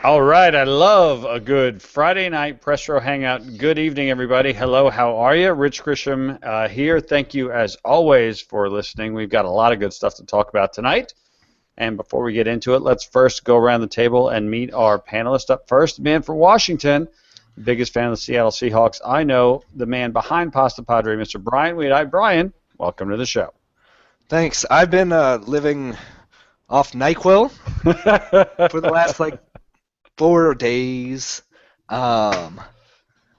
All right, I love a good Friday night press row hangout. Good evening, everybody. Hello, how are you? Rich Grisham here. Thank you, as always, for listening. We've got a lot of good stuff to talk about tonight. And before we get into it, let's first go around the table and meet our panelist. Up first, the man from Washington, the biggest fan of the Seattle Seahawks. I know the man behind Pastapadre, Mr. Brian Weed. Brian, welcome to the show. Thanks. I've been living off NyQuil for the last 4 days.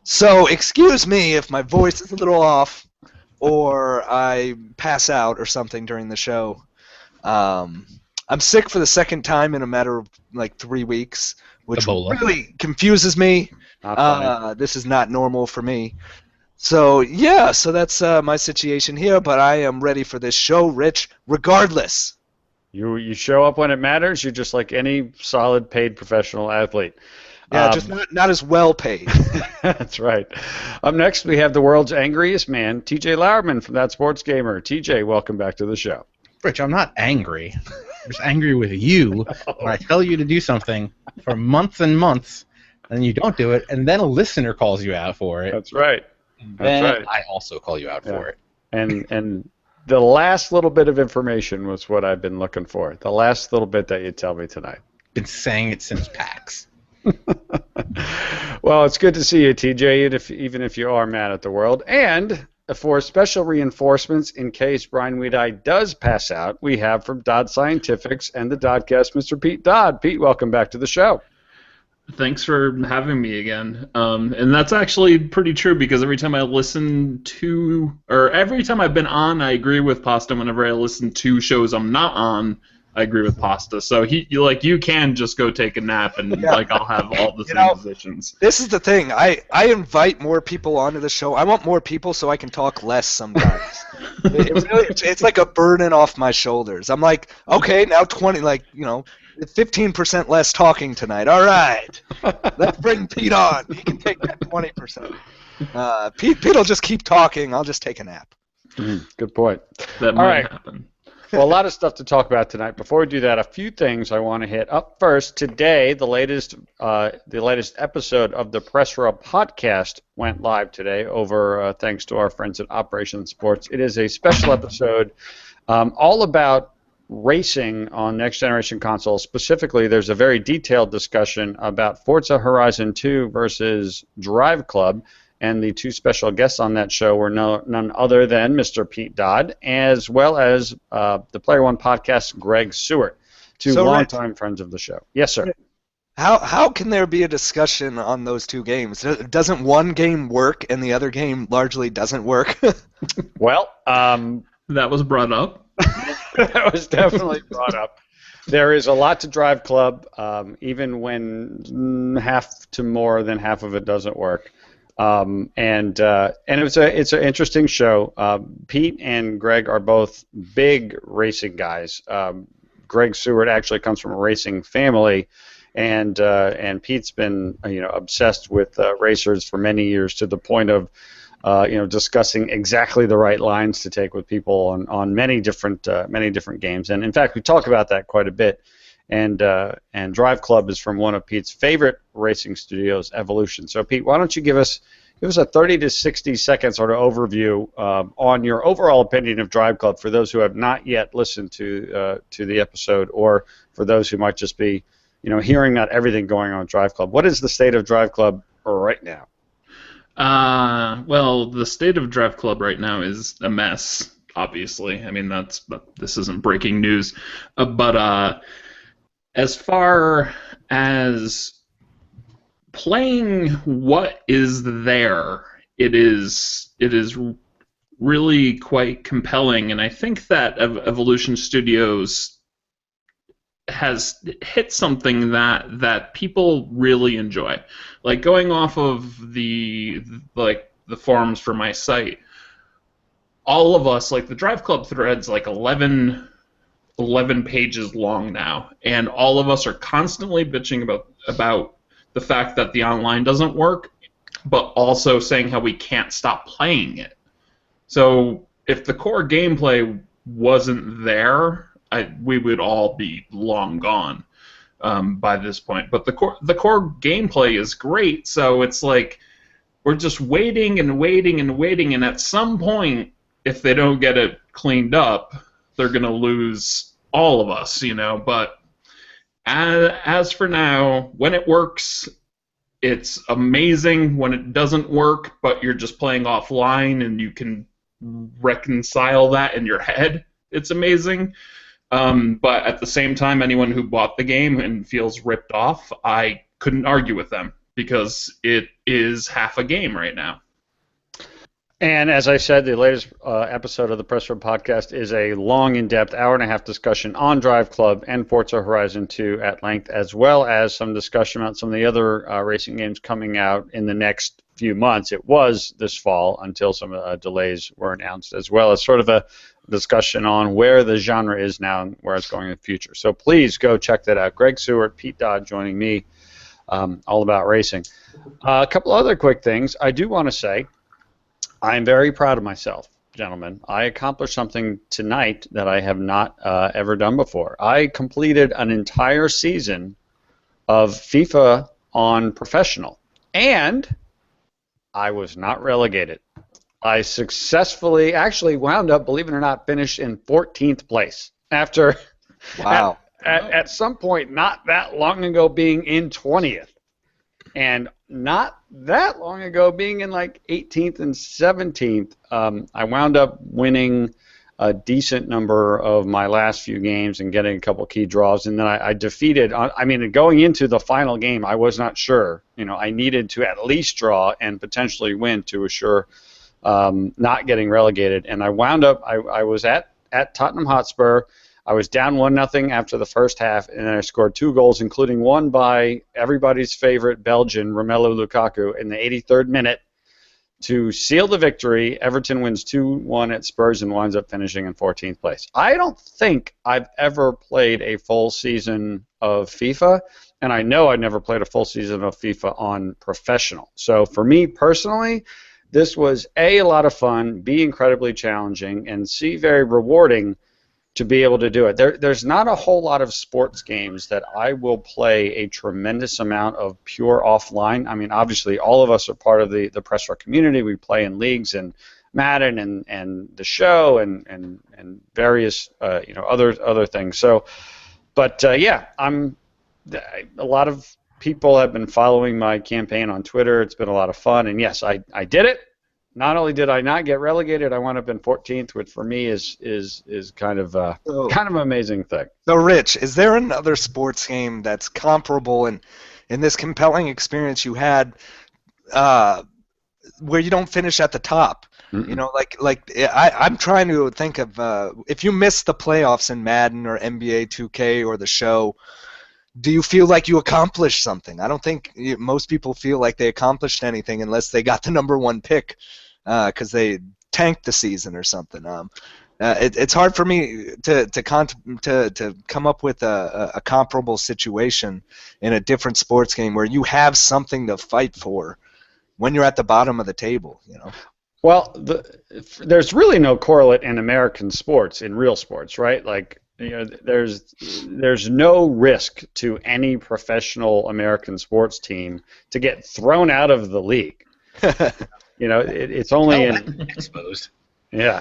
So excuse me if my voice is a little off or I pass out or something during the show. I'm sick for the second time in a matter of 3 weeks, which Ebola. really confuses me. This is not normal for me. So that's my situation here, but I am ready for this show, Rich, regardless. You show up when it matters. You're just like any solid paid professional athlete. Yeah, just not as well paid. That's right. Up next, we have the world's angriest man, TJ Lauerman from That Sports Gamer. TJ, welcome back to the show. Rich, I'm not angry. I'm just angry with you when I tell you to do something for months and months, and then you don't do it, and then a listener calls you out for it. That's right. Then I also call you out for it. And the last little bit of information was what I've been looking for. The last little bit that you tell me tonight. Been saying it since PAX. Well, it's good to see you, TJ, even if you are mad at the world. And for special reinforcements, in case Brian Weedeye does pass out, we have from Dodd Scientifics and the Doddcast, Mr. Pete Dodd. Pete, welcome back to the show. Thanks for having me again. And that's actually pretty true because every time I listen to, or every time I've been on, I agree with Pasta. Whenever I listen to shows I'm not on, I agree with Pasta. So you can just go take a nap and I'll have all the same positions. This is the thing. I invite more people onto the show. I want more people so I can talk less sometimes. It's like a burden off my shoulders. I'm like, okay, now 15% less talking tonight. All right, let's bring Pete on. He can take that 20%. Pete will just keep talking. I'll just take a nap. Good point. That might happen. Well, a lot of stuff to talk about tonight. Before we do that, a few things I want to hit. Up first, today, the latest episode of the Press Row podcast went live today over thanks to our friends at Operation Sports. It is a special episode all about racing on next generation consoles. Specifically, there's a very detailed discussion about Forza Horizon 2 versus Drive Club. And the two special guests on that show were none other than Mr. Pete Dodd, as well as the Player One podcast, Greg Seward, two longtime friends of the show. Yes, sir. How can there be a discussion on those two games? Doesn't one game work and the other game largely doesn't work? Well, that was brought up. That was definitely brought up. There is a lot to Drive Club, even when half to more than half of it doesn't work. And it's an interesting show. Pete and Greg are both big racing guys. Greg Seward actually comes from a racing family, and Pete's been obsessed with racers for many years to the point of discussing exactly the right lines to take with people on many different games. And in fact, we talk about that quite a bit. And Drive Club is from one of Pete's favorite racing studios, Evolution. So, Pete, why don't you give us a 30 to 60 second sort of overview on your overall opinion of Drive Club for those who have not yet listened to the episode, or for those who might just be hearing not everything going on at Drive Club. What is the state of Drive Club right now? Well, the state of Drive Club right now is a mess. Obviously, I mean this isn't breaking news, but. As far as playing what is there, it is really quite compelling, and I think that Evolution Studios has hit something that people really enjoy. Like, going off of the forums for my site, all of us, like, the Drive Club thread's like 11 pages long now, and all of us are constantly bitching about the fact that the online doesn't work, but also saying how we can't stop playing it. So if the core gameplay wasn't there, we would all be long gone. by this point. But the core gameplay is great, so it's like we're just waiting and waiting and waiting, and at some point, if they don't get it cleaned up, they're going to lose all of us, But as for now, when it works, it's amazing. When it doesn't work, but you're just playing offline and you can reconcile that in your head, it's amazing. But at the same time, anyone who bought the game and feels ripped off, I couldn't argue with them because it is half a game right now. And as I said, the latest episode of the Press Road Podcast is a long, in-depth, hour-and-a-half discussion on Drive Club and Forza Horizon 2 at length, as well as some discussion about some of the other racing games coming out in the next few months. It was this fall until some delays were announced, as well as sort of a discussion on where the genre is now and where it's going in the future. So please go check that out. Greg Seward, Pete Dodd joining me, all about racing. A couple other quick things. I do want to say I'm very proud of myself, gentlemen. I accomplished something tonight that I have not ever done before. I completed an entire season of FIFA on Professional, and I was not relegated. I successfully actually wound up, believe it or not, finished in 14th place after Wow. at some point not that long ago being in 20th. And not that long ago, being in like 18th and 17th, I wound up winning a decent number of my last few games and getting a couple key draws. And then I defeated, going into the final game, I was not sure. I needed to at least draw and potentially win to assure not getting relegated. And I wound up, I was at Tottenham Hotspur. I was down 1-0 after the first half, and then I scored 2 goals, including one by everybody's favorite Belgian, Romelu Lukaku, in the 83rd minute to seal the victory. Everton wins 2-1 at Spurs and winds up finishing in 14th place. I don't think I've ever played a full season of FIFA, and I know I never played a full season of FIFA on Professional. So for me personally, this was A, a lot of fun, B, incredibly challenging, and C, very rewarding to be able to do it. There's not a whole lot of sports games that I will play a tremendous amount of pure offline. I mean, obviously, all of us are part of the Press Row community. We play in leagues and Madden and the show and various other things. So, but yeah, a lot of people have been following my campaign on Twitter. It's been a lot of fun, and yes, I did it. Not only did I not get relegated, I wound up in 14th, which for me is kind of an amazing thing. So, Rich, is there another sports game that's comparable in this compelling experience you had, where you don't finish at the top? Mm-mm. I'm trying to think of if you miss the playoffs in Madden or NBA 2K or the show. Do you feel like you accomplished something? I don't think most people feel like they accomplished anything unless they got the number 1 pick because they tanked the season or something. It's hard for me to come up with a comparable situation in a different sports game where you have something to fight for when you're at the bottom of the table. Well, there's really no correlate in American sports, in real sports, right? Like, there's no risk to any professional American sports team to get thrown out of the league. It's only exposed. Yeah.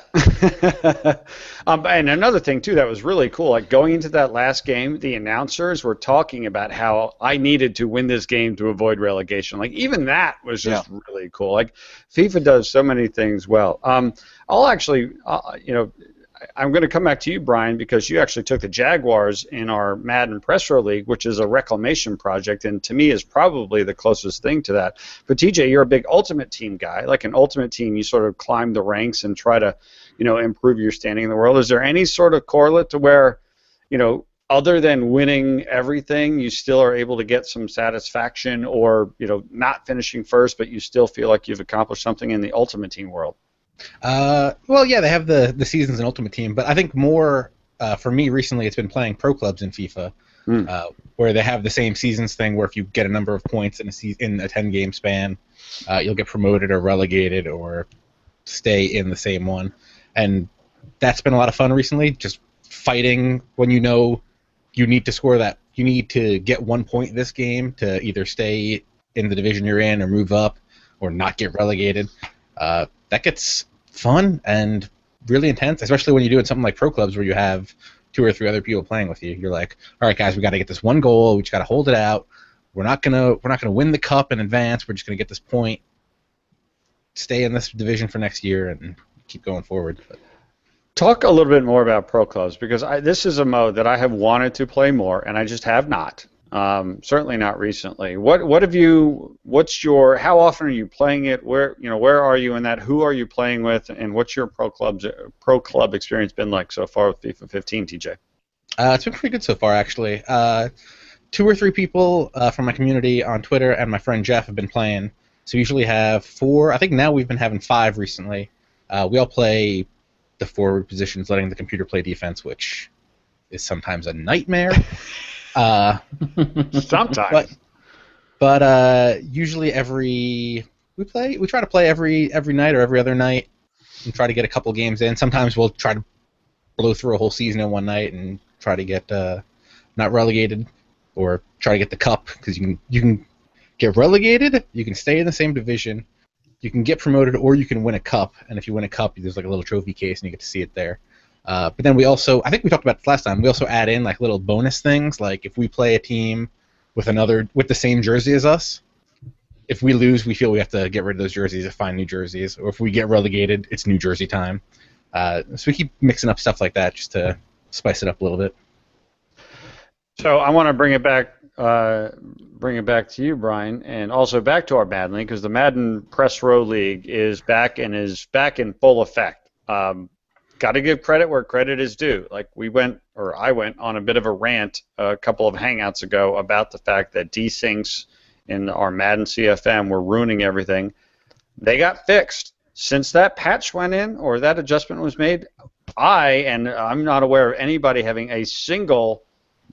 And another thing too that was really cool, like going into that last game, the announcers were talking about how I needed to win this game to avoid relegation. Like even that was just really cool. Like FIFA does so many things well. I'll actually, I'm going to come back to you, Brian, because you actually took the Jaguars in our Madden Press Row League, which is a reclamation project, and to me is probably the closest thing to that. But TJ, you're a big Ultimate Team guy. Like an Ultimate Team, you sort of climb the ranks and try to, improve your standing in the world. Is there any sort of correlate to where, other than winning everything, you still are able to get some satisfaction, or not finishing first, but you still feel like you've accomplished something in the Ultimate Team world? Well, yeah, they have the seasons in Ultimate Team, but I think more for me recently it's been playing pro clubs in FIFA, where they have the same seasons thing where if you get a number of points in a 10-game span, you'll get promoted or relegated or stay in the same one. And that's been a lot of fun recently, just fighting when you know you need to score that you need to get 1 point this game to either stay in the division you're in or move up or not get relegated. That gets fun and really intense, especially when you're doing something like pro clubs where you have 2 or 3 other people playing with you. You're like, all right, guys, we got to get this one goal. We just got to hold it out. We're not gonna win the cup in advance. We're just gonna get this point, stay in this division for next year, and keep going forward. But talk a little bit more about pro clubs, because this is a mode that I have wanted to play more, and I just have not. Certainly not recently. How often are you playing it? Where are you in that? Who are you playing with? And what's your pro club experience been like so far with FIFA 15, TJ? It's been pretty good so far, actually. 2 or 3 people from my community on Twitter and my friend Jeff have been playing. So we usually have 4. I think now we've been having 5 recently. We all play the forward positions, letting the computer play defense, which is sometimes a nightmare. Sometimes. But usually we try to play every night or every other night and try to get a couple games in. Sometimes we'll try to blow through a whole season in one night and try to get not relegated or try to get the cup, because you can get relegated, you can stay in the same division, you can get promoted, or you can win a cup. And if you win a cup, there's like a little trophy case and you get to see it there. But then we also, I think we talked about this last time, we also add in like little bonus things, like if we play a team with the same jersey as us, if we lose, we feel we have to get rid of those jerseys and find new jerseys. Or if we get relegated, it's new jersey time. So we keep mixing up stuff like that just to spice it up a little bit. So I want to bring it back to you, Brian, and also back to our Madden League, because the Madden Press Row League is back in full effect. Got to give credit where credit is due. Like I went on a bit of a rant a couple of Hangouts ago about the fact that desyncs in our Madden CFM were ruining everything. They got fixed. Since that patch went in or that adjustment was made, I'm not aware of anybody having a single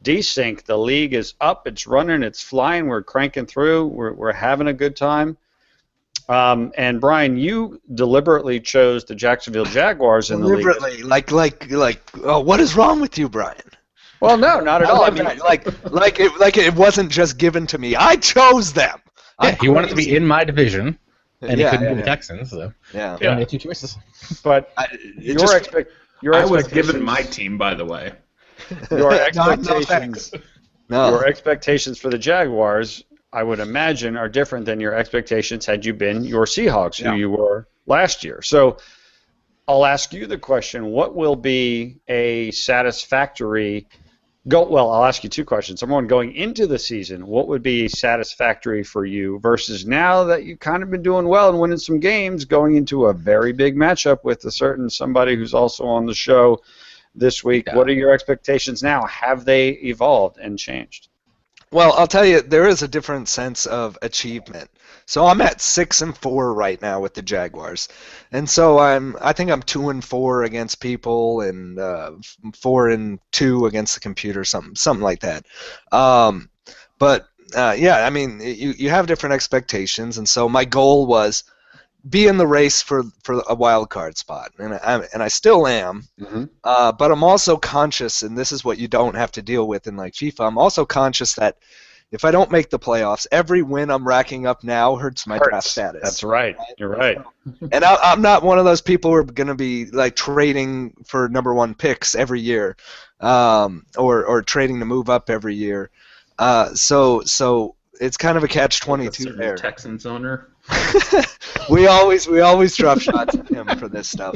desync. The league is up, it's running, it's flying, we're cranking through, we're having a good time. And Brian, you deliberately chose the Jacksonville Jaguars in the league. Deliberately, like, oh, what is wrong with you, Brian? Well, no, not at all. I mean, like it wasn't just given to me. I chose them. Yeah, he wanted to be in my division, and he couldn't be the Texans, so he made 2 choices. But your expectations. I was given my team, by the way. Your expectations. No. Your expectations for the Jaguars, I would imagine, are different than your expectations had you been your Seahawks, who you were last year. So I'll ask you the question: what will be a satisfactory Well, I'll ask you 2 questions. Number one, going into the season, what would be satisfactory for you versus now that you've kind of been doing well and winning some games, going into a very big matchup with a certain somebody who's also on the show this week? Yeah. What are your expectations now? Have they evolved and changed? Well, I'll tell you, there is a different sense of achievement. So I'm at 6-4 right now with the Jaguars, and so I think I'm 2-4 against people and 4-2 against the computer, something like that. Yeah, I mean, you have different expectations, and so my goal was be in the race for a wild card spot, and I still am. Mm-hmm. But I'm also conscious, and this is what you don't have to deal with in like FIFA. I'm also conscious that if I don't make the playoffs, every win I'm racking up now hurts my draft status. That's right. You're right. And I'm not one of those people who are going to be like trading for number 1 picks every year, or trading to move up every year. So it's kind of a catch-22 there. Texans owner. we always drop shots at him for this stuff.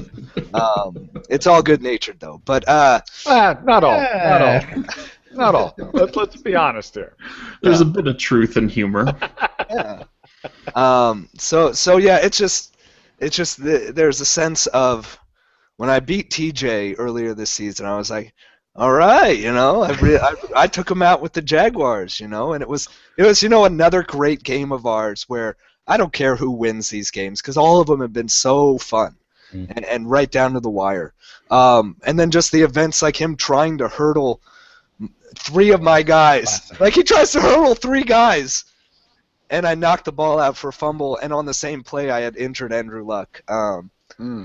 It's all good-natured though, but not all. Not all. Let's be honest here. There's a bit of truth and humor. Yeah. So yeah, it's just there's a sense of when I beat TJ earlier this season, I was like, all right, I took him out with the Jaguars, and it was another great game of ours where I don't care who wins these games because all of them have been so fun and right down to the wire. And then just the events like him trying to hurdle 3 of my guys. Classic. Like he tries to hurdle 3 guys, and I knocked the ball out for a fumble, and on the same play I had injured Andrew Luck. So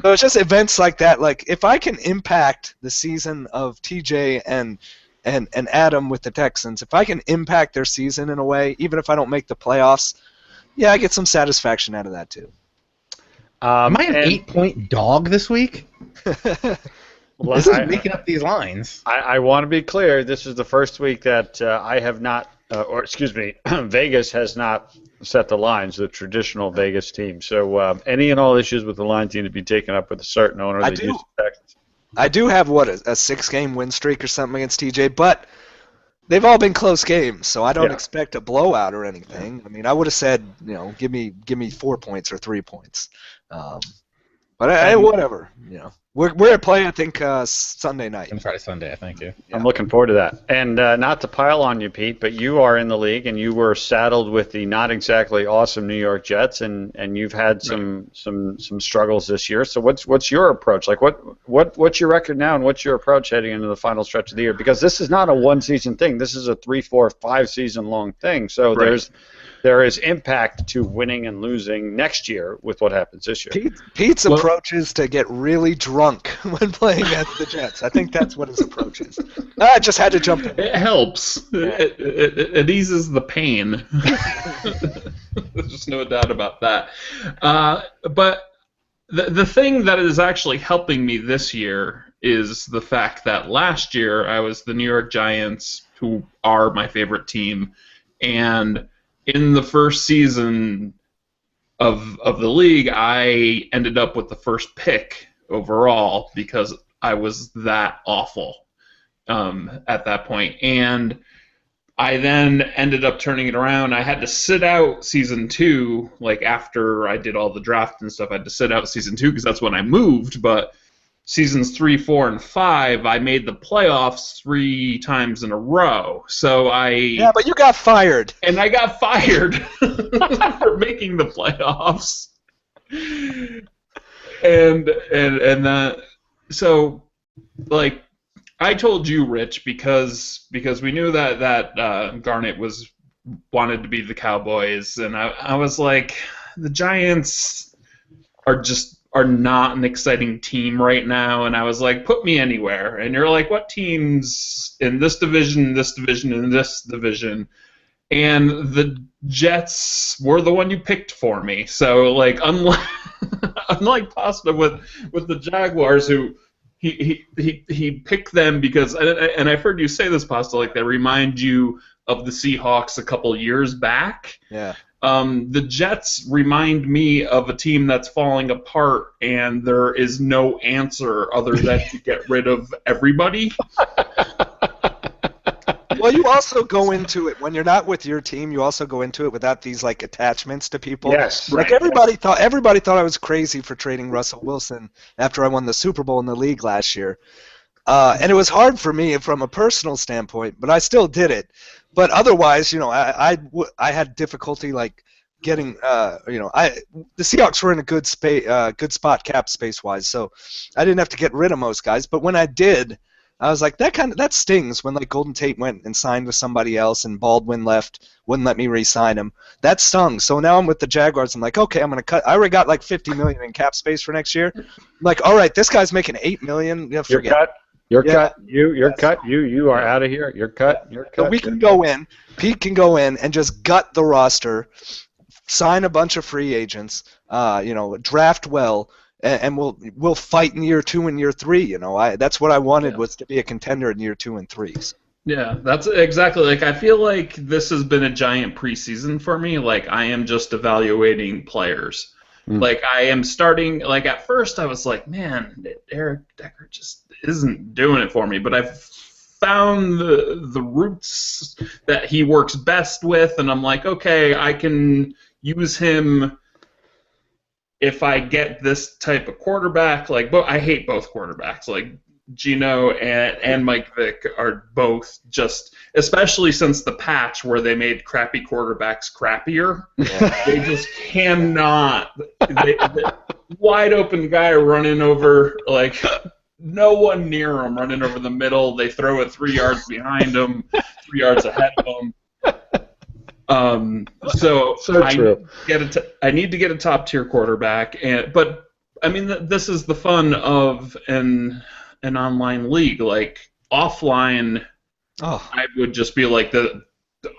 it's just events like that. Like if I can impact the season of TJ and and Adam with the Texans, if I can impact their season in a way, even if I don't make the playoffs, yeah, I get some satisfaction out of that too. Am I an 8-point dog this week? This is making up these lines. I want to be clear. This is the first week that I have not, Vegas has not set the lines, the traditional Vegas team. So any and all issues with the lines need to be taken up with a certain owner. I do have, a 6-game win streak or something against TJ, but they've all been close games, so I don't expect a blowout or anything. I mean, I would have said, give me 4 points or 3 points. But whatever, We're at play, I think, Sunday night. Friday, Sunday, I think, yeah. I'm looking forward to that. And not to pile on you, Pete, but you are in the league, and you were saddled with the not exactly awesome New York Jets, and you've had some struggles this year. So what's your approach? Like, what's your record now, and what's your approach heading into the final stretch of the year? Because this is not a one-season thing. This is a 3, 4, 5-season-long thing. So there is impact to winning and losing next year with what happens this year. Pete's approach is to get really drunk when playing against the Jets. I think that's what his approach is. I just had to jump in. It helps. It eases the pain. There's just no doubt about that. But the thing that is actually helping me this year is the fact that last year I was the New York Giants, who are my favorite team, and in the first season of the league, I ended up with the first pick overall because I was that awful at that point. And I then ended up turning it around. I had to sit out season 2, like after I did all the draft and stuff. I had to sit out season 2 because that's when I moved. But seasons 3, 4, and 5, I made the playoffs 3 times in a row. So Yeah, but you got fired. And I got fired for making the playoffs. So like I told you, Rich, because we knew that Garnett wanted to be the Cowboys, and I was like, the Giants are not an exciting team right now, and I was like, put me anywhere. And you're like, what teams in this division, and this division? And the Jets were the one you picked for me. So, like, unlike Pasta with the Jaguars, who he picked them because, and I've heard you say this, Pasta, like they remind you of the Seahawks a couple years back. Yeah. The Jets remind me of a team that's falling apart, and there is no answer other than to get rid of everybody. Well, you also go into it when you're not with your team. You also go into it without these like attachments to people. Yes, like everybody thought I was crazy for trading Russell Wilson after I won the Super Bowl in the league last year, and it was hard for me from a personal standpoint, but I still did it. But otherwise, I had difficulty like getting, the Seahawks were in a good spot cap space wise, so I didn't have to get rid of most guys. But when I did, I was like, that stings when like Golden Tate went and signed with somebody else and Baldwin left, wouldn't let me re-sign him. That stung. So now I'm with the Jaguars. I'm like, okay, I'm gonna cut. I already got like $50 million in cap space for next year. I'm like, all right, this guy's making $8 million. Yeah, forget. You're cut. You're cut. You are out of here. You're cut. You're cut. So we can go in. Pete can go in and just gut the roster, sign a bunch of free agents, draft well, and we'll fight in year 2 and year 3. That's what I wanted was to be a contender in year 2 and 3. Yeah, that's exactly, like, I feel like this has been a giant preseason for me. Like, I am just evaluating players. Like, I am starting, like, at first I was like, man, Eric Decker just isn't doing it for me. But I've found the roots that he works best with, and I'm like, okay, I can use him if I get this type of quarterback. Like, I hate both quarterbacks. Like, Gino and Mike Vick are both just, especially since the patch where they made crappy quarterbacks crappier. Yeah. They just cannot. The wide open guy running over, like, no one near him, running over the middle. They throw it 3 yards behind him, 3 yards ahead of him. So true. I need to get a top tier quarterback, but I mean, this is the fun of an online league. Like, offline, Oh. I would just be like,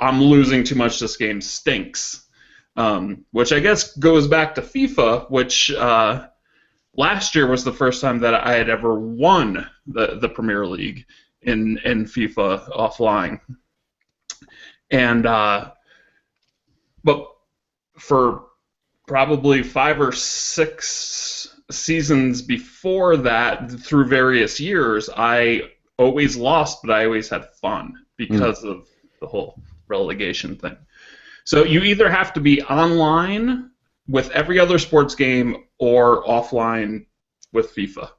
I'm losing too much. This game stinks. Which I guess goes back to FIFA, which last year was the first time that I had ever won the Premier League in FIFA offline. And but for probably 5 or 6 seasons before that, through various years, I always lost, but I always had fun because of the whole relegation thing. So you either have to be online with every other sports game or offline with FIFA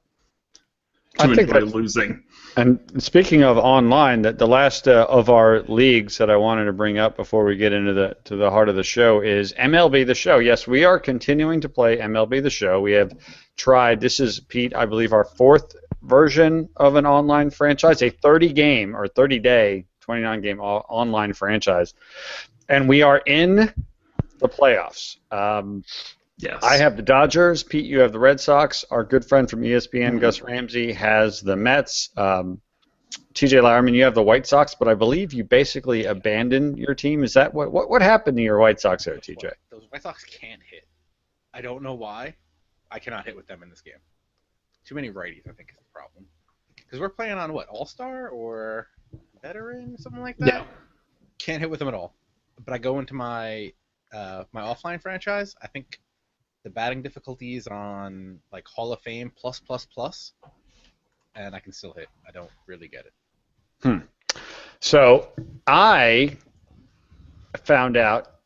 to enjoy losing. And speaking of online, the last of our leagues that I wanted to bring up before we get into the heart of the show is MLB The Show. Yes, we are continuing to play MLB The Show. We have tried, this is, Pete, I believe our 4th version of an online franchise, a 30-game or 30-day, 29-game online franchise. And we are in the playoffs. Yes. I have the Dodgers. Pete, you have the Red Sox. Our good friend from ESPN, Gus Ramsey, has the Mets. TJ Lauerman, you have the White Sox, but I believe you basically abandoned your team. Is that what happened to your White Sox there, TJ? Those White Sox can't hit. I don't know why. I cannot hit with them in this game. Too many righties, I think, is the problem. Because we're playing on, what, All-Star or Veteran, something like that? Yeah. Can't hit with them at all. But I go into my my offline franchise, I think the batting difficulty is on like Hall of Fame plus, and I can still hit. I don't really get it. So I found out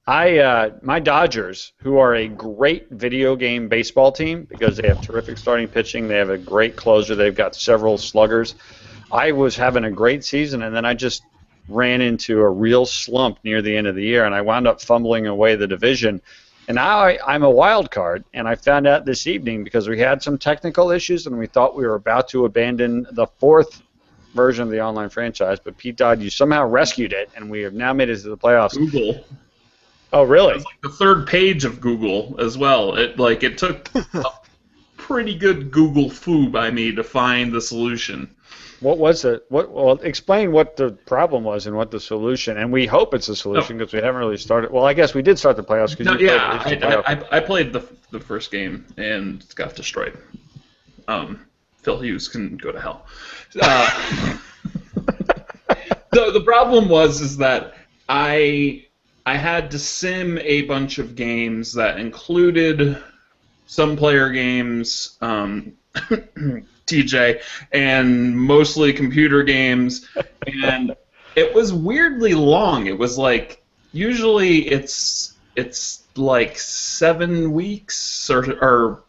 my Dodgers, who are a great video game baseball team because they have terrific starting pitching, they have a great closer, they've got several sluggers. I was having a great season, and then I just ran into a real slump near the end of the year, and I wound up fumbling away the division. And now I'm a wild card, and I found out this evening because we had some technical issues, and we thought we were about to abandon the 4th version of the online franchise. But Pete Dodd, you somehow rescued it, and we have now made it to the playoffs. Google. Oh, really? It was like the 3rd page of Google as well. It took a pretty good Google foo by me to find the solution. What was it? Well, explain what the problem was and what the solution. And we hope it's a solution because we haven't really started. Well, I guess we did start the playoffs. I played the first game and got destroyed. Phil Hughes can go to hell. The problem was that I had to sim a bunch of games that included some player games. TJ, and mostly computer games, and it was weirdly long. It was like, usually it's like 7 weeks or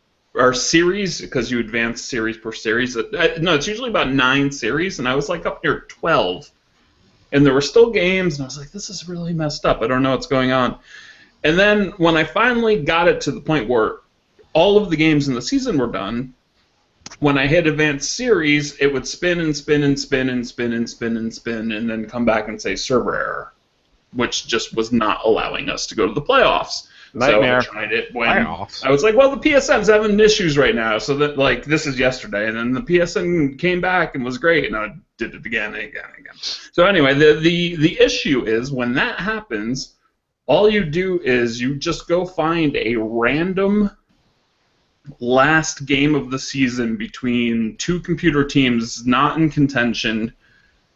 series, because you advance series per series. No, it's usually about 9 series, and I was like up near 12, and there were still games, and I was like, this is really messed up. I don't know what's going on. And then when I finally got it to the point where all of the games in the season were done, when I hit advanced series, it would spin and spin and spin and spin and spin and spin, and then come back and say server error, which just was not allowing us to go to the playoffs. Nightmare. So I tried it when I was like, well, the PSN's having issues right now, so that, like, this is yesterday, and then the PSN came back and was great, and I did it again and again and again. So anyway, the issue is when that happens, all you do is you just go find a random last game of the season between 2 computer teams not in contention.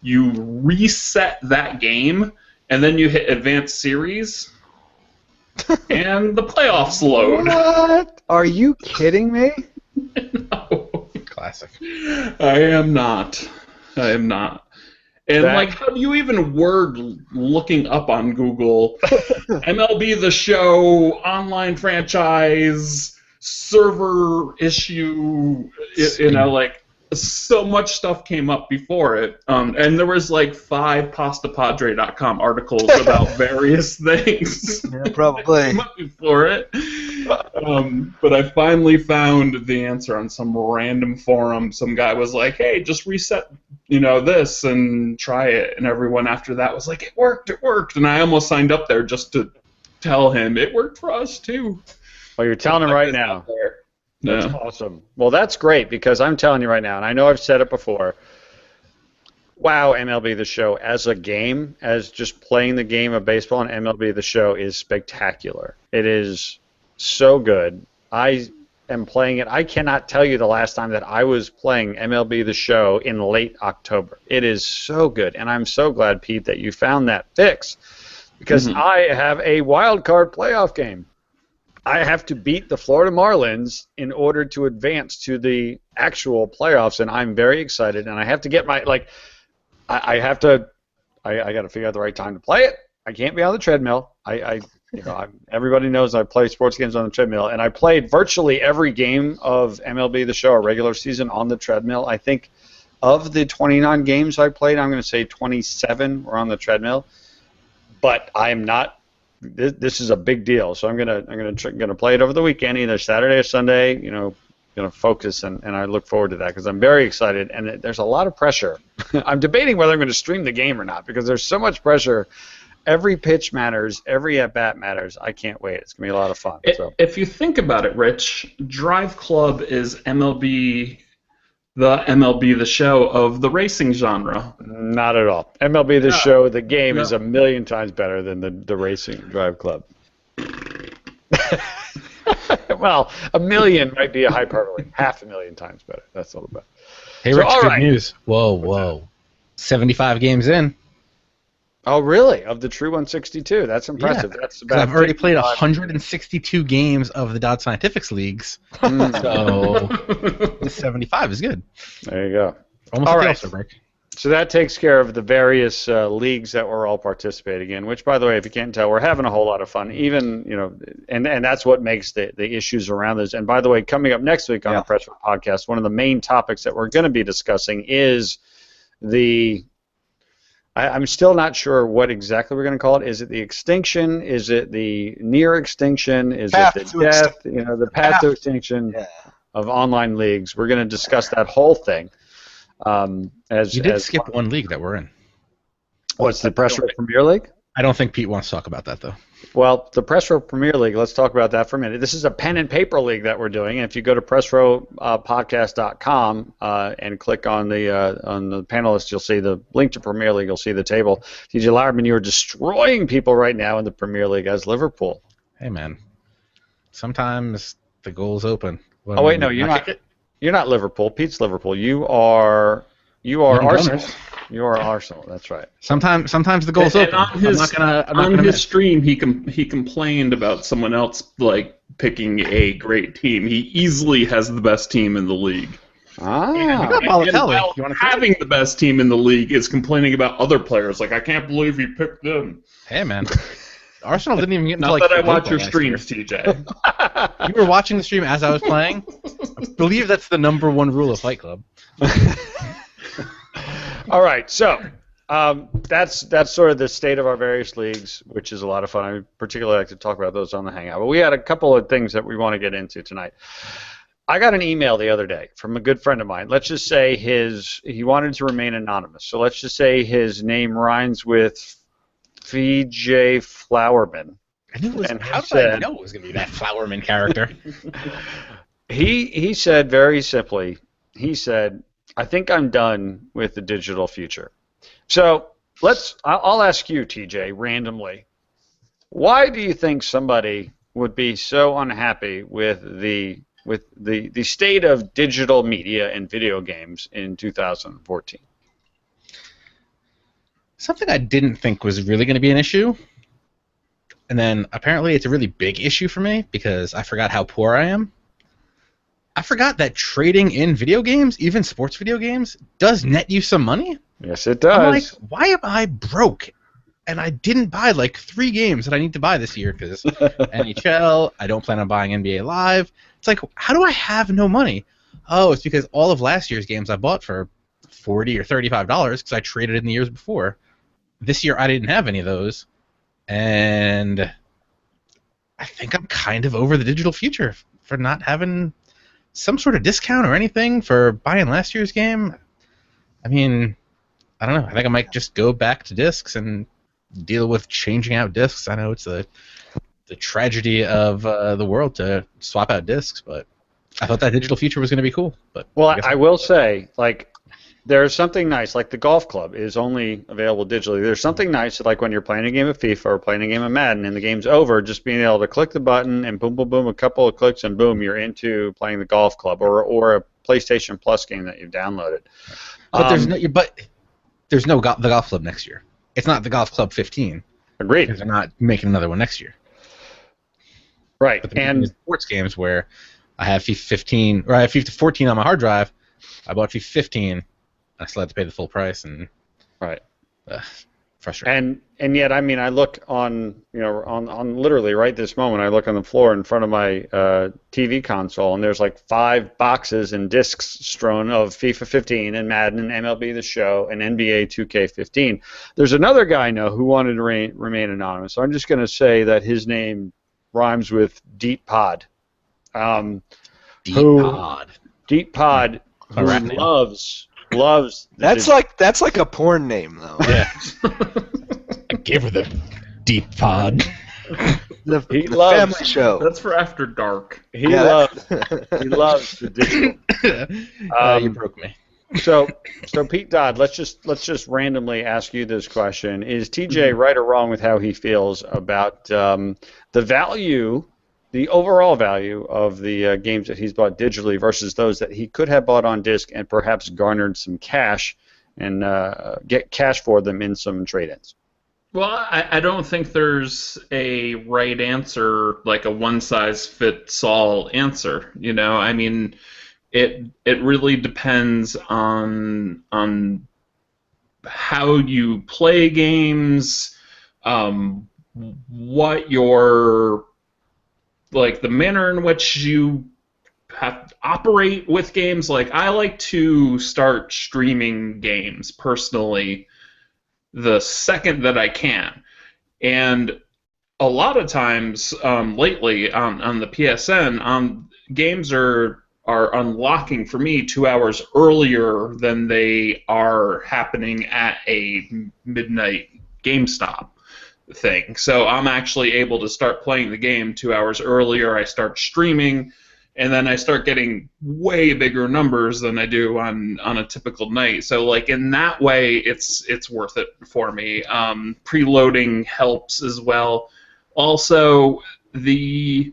You reset that game, and then you hit advanced series, and the playoffs load. What? Are you kidding me? No. Classic. I am not. And like, how do you even word looking up on Google MLB The Show, online franchise, server issue, like, so much stuff came up before it, and there was like 5 Pastapadre.com articles about various things. Yeah, probably. Came up before it, but I finally found the answer on some random forum. Some guy was like, "Hey, just reset, this and try it," and everyone after that was like, "It worked, and I almost signed up there just to tell him it worked for us too. Well, you're telling him right now. That's Yeah. awesome. Well, that's great because I'm telling you right now, and I know I've said it before, wow, MLB The Show as a game, as just playing the game of baseball, and MLB The Show is spectacular. It is so good. I am playing it. I cannot tell you the last time that I was playing MLB The Show in late October. It is so good, and I'm so glad, Pete, that you found that fix, because I have a wild card playoff game. I have to beat the Florida Marlins in order to advance to the actual playoffs, and I'm very excited. And I have to get my I got to figure out the right time to play it. I can't be on the treadmill. Everybody knows I play sports games on the treadmill, and I played virtually every game of MLB The Show, a regular season, on the treadmill. I think of the 29 games I played, I'm going to say 27 were on the treadmill. But I am not. This is a big deal, so I'm gonna play it over the weekend, either Saturday or Sunday. Gonna focus, and I look forward to that because I'm very excited. And there's a lot of pressure. I'm debating whether I'm going to stream the game or not because there's so much pressure. Every pitch matters. Every at bat matters. I can't wait. It's gonna be a lot of fun. If you think about it, Rich, Drive Club is the MLB The Show of the racing genre. Not at all. MLB The Show, the game, is a million times better than the racing Drive Club. Well, a million might be a hyperbole. 500,000 times better. That's a little bit. Hey, Rich, good news. Whoa. 75 games in. Oh, really? Of the true 162? That's impressive. Yeah, That's about I've already played 162 games of the Dodd Scientifics leagues, so 75 is good. There you go. Almost all a right. break. So that takes care of the various leagues that we're all participating in. Which, by the way, if you can't tell, we're having a whole lot of fun. Even and that's what makes the issues around this. And by the way, coming up next week on the Press Row Podcast, one of the main topics that we're going to be discussing is I'm still not sure what exactly we're going to call it. Is it the extinction? Is it the near extinction? Is it the death? The path to extinction of online leagues. We're going to discuss that whole thing. You did skip one league that we're in. What's the Press Row Premier League? I don't think Pete wants to talk about that, though. Well, the Press Row Premier League, let's talk about that for a minute. This is a pen and paper league that we're doing. And if you go to pressrowpodcast.com and click on the panelists, you'll see the link to Premier League. You'll see the table. TJ Lauerman, you're destroying people right now in the Premier League as Liverpool. Hey, man. Sometimes the goal's open. Oh, wait, no, you're not. You're not Liverpool. Pete's Liverpool. You are Arsenal. You are Arsenal. That's right. Sometimes the goal's open. On his stream, he complained about someone else picking a great team. He easily has the best team in the league. Having the best team in the league is complaining about other players. I can't believe he picked them. Hey, man. Arsenal didn't even get into Not that I watch your streams, TJ. You were watching the stream as I was playing. I believe that's the #1 rule of Fight Club. All right, so that's sort of the state of our various leagues, which is a lot of fun. I particularly like to talk about those on the Hangout. But we had a couple of things that we want to get into tonight. I got an email the other day from a good friend of mine. Let's just say he wanted to remain anonymous. So let's just say his name rhymes with VJ Flowerman. How did I know it was going to be that Flowerman character? He said very simply, I think I'm done with the digital future. So I'll ask you, TJ, randomly. Why do you think somebody would be so unhappy with the state of digital media and video games in 2014? Something I didn't think was really going to be an issue, and then apparently it's a really big issue for me because I forgot how poor I am. I forgot that trading in video games, even sports video games, does net you some money. Yes, it does. I'm like, why am I broke? And I didn't buy 3 games that I need to buy this year because NHL, I don't plan on buying NBA Live. It's like, how do I have no money? Oh, it's because all of last year's games I bought for $40 or $35 because I traded in the years before. This year I didn't have any of those. And I think I'm kind of over the digital future for not having some sort of discount or anything for buying last year's game. I mean, I don't know. I think I might just go back to discs and deal with changing out discs. I know it's the tragedy of the world to swap out discs, but I thought that digital future was going to be cool. But well, I will say, there's something nice, like the golf club is only available digitally. There's something nice, like when you're playing a game of FIFA or playing a game of Madden and the game's over, just being able to click the button and boom, boom, boom, a couple of clicks and boom, you're into playing the golf club or a PlayStation Plus game that you've downloaded. But there's no the golf club next year. It's not the golf club 15. Agreed. Because they're not making another one next year. Right. But and sports games where I have FIFA 15 or I have FIFA 14 on my hard drive, I bought FIFA 15. I still had to pay the full price, and right, frustrating. And yet, I mean, I look on literally right this moment, I look on the floor in front of my TV console, and there's like 5 boxes and discs strewn of FIFA 15 and Madden and MLB The Show and NBA 2K15. There's another guy I know who wanted to remain anonymous, so I'm just going to say that his name rhymes with Deep Pod. Deep Pod, who loves. That's like a porn name though. Yeah. I gave her the Deep Pod. The loves family show. That's for after dark. He loves the digital. You broke me. So Pete Dodd, let's just randomly ask you this question: is TJ right or wrong with how he feels about the value? The overall value of the games that he's bought digitally versus those that he could have bought on disc and perhaps garnered some cash and get cash for them in some trade-ins. Well, I don't think there's a right answer, like a one-size-fits-all answer. You know, I mean, it really depends on how you play games, what your like the manner in which you have to operate with games. Like, I like to start streaming games personally the second that I can, and a lot of times lately on the PSN, games are unlocking for me 2 hours earlier than they are happening at a midnight GameStop thing. So I'm actually able to start playing the game 2 hours earlier. I start streaming, and then I start getting way bigger numbers than I do on a typical night. So like in that way, it's worth it for me. Preloading helps as well. Also, people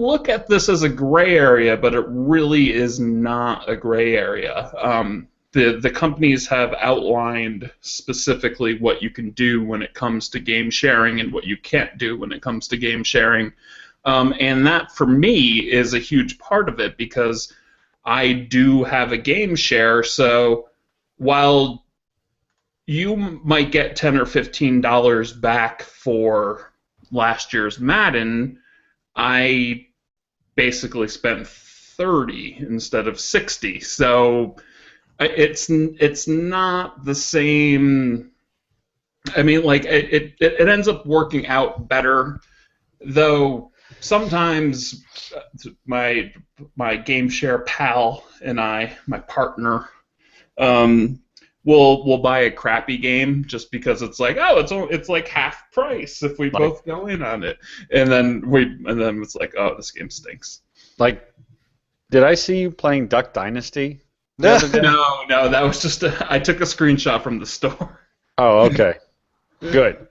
look at this as a gray area, but it really is not a gray area. The companies have outlined specifically what you can do when it comes to game sharing and what you can't do when it comes to game sharing. And that, for me, is a huge part of it because I do have a game share. So while you might get $10 or $15 back for last year's Madden, I basically spent $30 instead of $60. So it's not the same. I mean, like it ends up working out better, though. Sometimes my game share pal and I, my partner, we'll buy a crappy game just because it's like, oh, it's like half price if we both go in on it, and then it's like, oh, this game stinks. Like, did I see you playing Duck Dynasty? No, that was just I took a screenshot from the store. Oh, okay, good.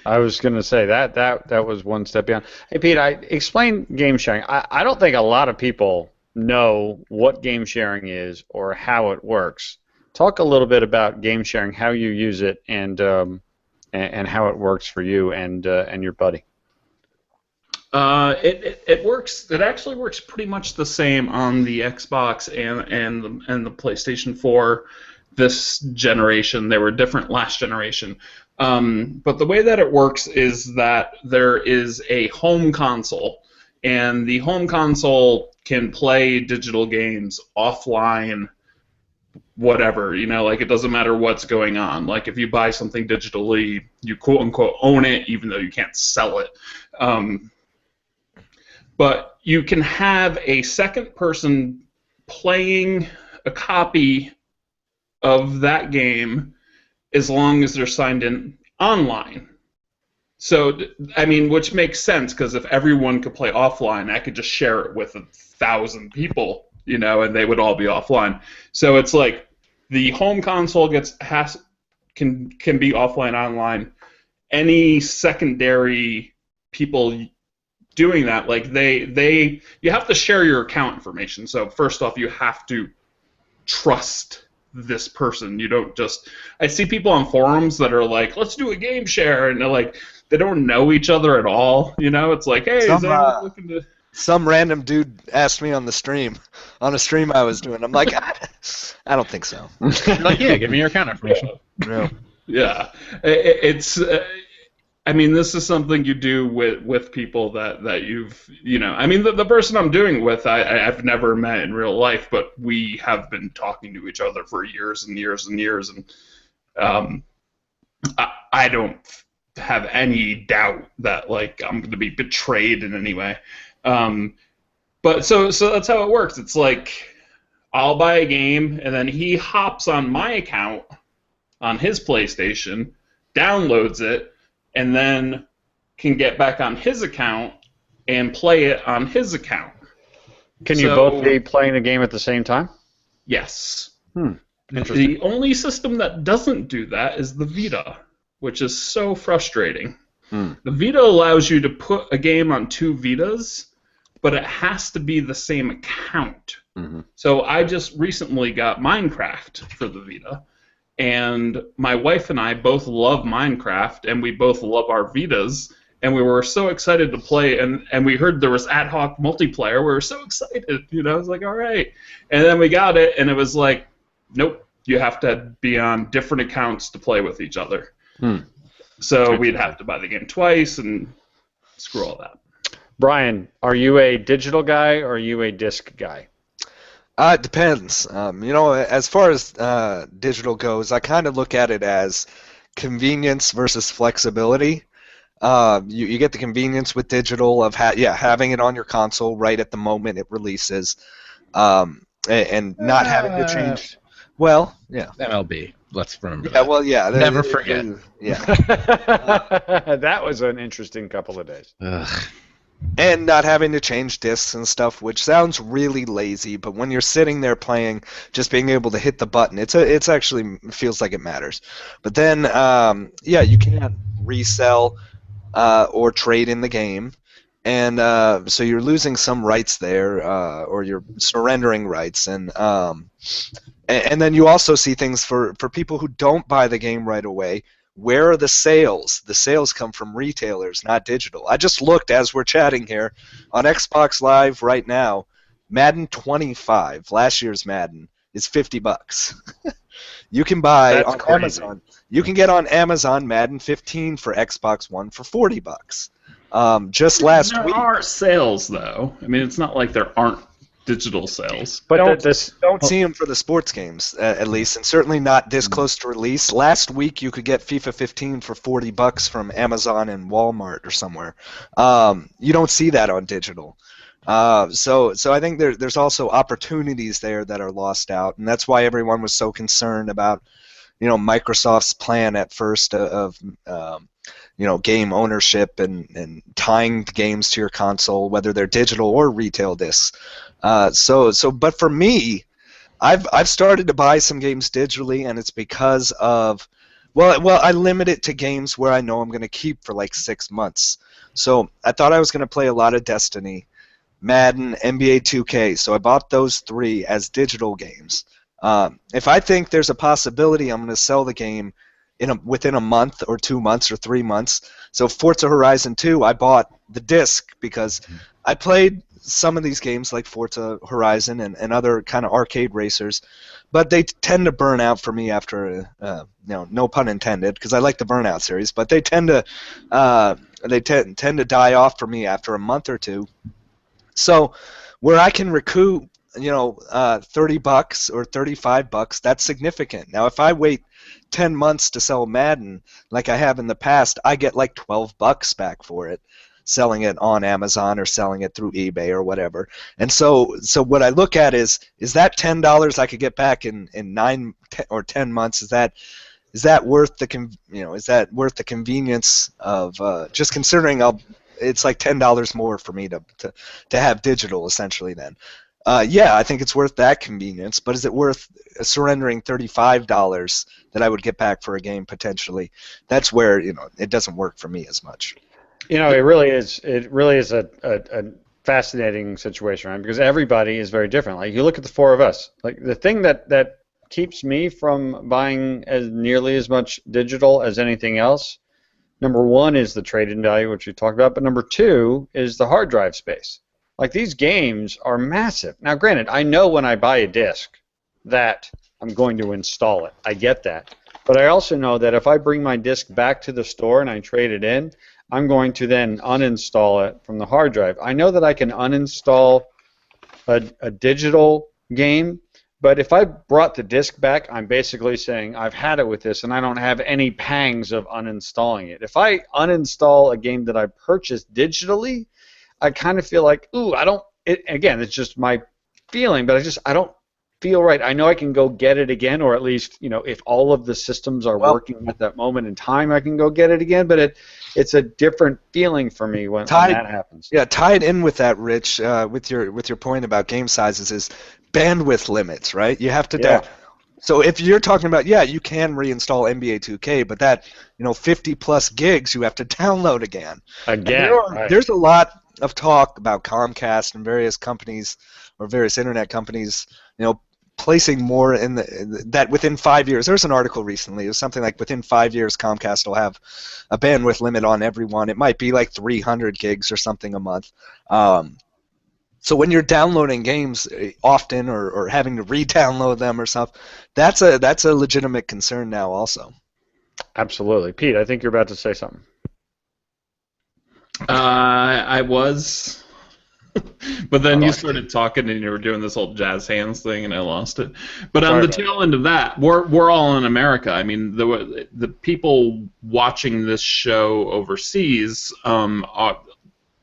I was going to say that was one step beyond. Hey, Pete, explain game sharing. I don't think a lot of people know what game sharing is or how it works. Talk a little bit about game sharing, how you use it, and how it works for you and your buddy. It works. It actually works pretty much the same on the Xbox and the PlayStation 4 this generation. They were different last generation. But the way that it works is that there is a home console, and the home console can play digital games offline, whatever, like it doesn't matter what's going on. Like if you buy something digitally, you quote unquote own it, even though you can't sell it. But you can have a second person playing a copy of that game as long as they're signed in online. So, I mean, which makes sense, because if everyone could play offline, I could just share it with 1,000 people you know, and they would all be offline. So it's like the home console can be offline, online. Any secondary people doing that, like you have to share your account information. So first off, you have to trust this person. You don't just. I see people on forums that are like, "Let's do a game share," and they're like, they don't know each other at all. You know, it's like, "Hey, is anyone looking to?" Some random dude asked me on a stream I was doing. I'm like, I don't think so. Like, yeah, give me your account information. No. Yeah, it's. I mean, this is something you do with people that you've, you know. I mean, the person I'm doing with, I've never met in real life, but we have been talking to each other for years and years and years, and I don't have any doubt that like I'm going to be betrayed in any way. But so that's how it works. It's like I'll buy a game, and then he hops on my account on his PlayStation, downloads it, and then can get back on his account and play it on his account. Can you both be playing the game at the same time? Yes. Interesting. The only system that doesn't do that is the Vita, which is so frustrating. The Vita allows you to put a game on two Vitas, but it has to be the same account. So I just recently got Minecraft for the Vita, and my wife and I both love Minecraft, and we both love our Vitas, and we were so excited to play, and we heard there was ad hoc multiplayer. We were so excited, you know. I was like, all right. And then we got it, and it was like, nope, you have to be on different accounts to play with each other. So we'd have to buy the game twice and screw all that. Brian, are you a digital guy or are you a disc guy? It depends. You know, as far as digital goes, I kind of look at it as convenience versus flexibility. You get the convenience with digital of having it on your console right at the moment it releases, and not having to change. Well, yeah. MLB. Let's remember. Yeah, well, yeah. Never forget. Yeah. That was an interesting couple of days. And not having to change discs and stuff, which sounds really lazy, but when you're sitting there playing, just being able to hit the button, it's actually feels like it matters. But then, you can't resell or trade in the game, and so you're losing some rights there, or you're surrendering rights, and then you also see things for people who don't buy the game right away. Where are the sales? The sales come from retailers, not digital. I just looked as we're chatting here on Xbox Live right now. Madden 25, last year's Madden, is $50. You can buy That's on crazy. Amazon. You can get on Amazon Madden 15 for Xbox One for $40. Just last week. There are sales though. I mean, it's not like there aren't digital sales. But Don't see them for the sports games, at least, and certainly not this close to release. Last week, you could get FIFA 15 for $40 from Amazon and Walmart or somewhere. You don't see that on digital. So I think there's also opportunities there that are lost out, and that's why everyone was so concerned about, Microsoft's plan at first of game ownership and tying the games to your console, whether they're digital or retail discs. But for me, I've started to buy some games digitally, and it's because of, I limit it to games where I know I'm going to keep for like 6 months. So I thought I was going to play a lot of Destiny, Madden, NBA 2K, so I bought those 3 as digital games. If I think there's a possibility I'm going to sell the game within a month or 2 months or 3 months. So Forza Horizon 2, I bought the disc because I played some of these games like Forza Horizon and other kind of arcade racers, but they tend to burn out for me after, no pun intended, because I like the Burnout series, but they tend to die off for me after a month or two. So where I can recoup, $30 or $35, that's significant. Now, if I wait 10 months to sell Madden, like I have in the past, I get like $12 back for it, selling it on Amazon or selling it through eBay or whatever. And so what I look at is that $10 I could get back in 9 or 10 months? Is that worth the convenience of just considering it's like $10 more for me to have digital essentially then. yeah, I think it's worth that convenience, but is it worth surrendering $35 that I would get back for a game potentially? That's where, it doesn't work for me as much. It really is. It really is a fascinating situation, right? Because everybody is very different. Like you look at the four of us. Like the thing that keeps me from buying as nearly as much digital as anything else. Number one is the trade-in value, which we talked about, but number two is the hard drive space. Like these games are massive. Now, granted, I know when I buy a disc that I'm going to install it. I get that. But I also know that if I bring my disc back to the store and I trade it in, I'm going to then uninstall it from the hard drive. I know that I can uninstall a digital game, but if I brought the disc back, I'm basically saying I've had it with this and I don't have any pangs of uninstalling it. If I uninstall a game that I purchased digitally, I kind of feel like, ooh, again, it's just my feeling, but I don't feel right. I know I can go get it again, or at least, if all of the systems are working at that moment in time, I can go get it again, but it's a different feeling for me when that happens. Yeah, tied in with that, Rich, with your point about game sizes is bandwidth limits, right? You have to So if you're talking about, you can reinstall NBA 2K, but that, 50 plus gigs you have to download again. There's a lot of talk about Comcast and various companies or various internet companies, placing more in that within 5 years. There was an article recently. It was something like within 5 years Comcast will have a bandwidth limit on everyone. It might be like 300 gigs or something a month. So when you're downloading games often or having to re-download them or stuff, that's a legitimate concern now also. Absolutely. Pete, I think you're about to say something. I was, but then you started talking and you were doing this whole jazz hands thing and I lost it. But on the tail end of that, we're all in America. I mean, the people watching this show overseas,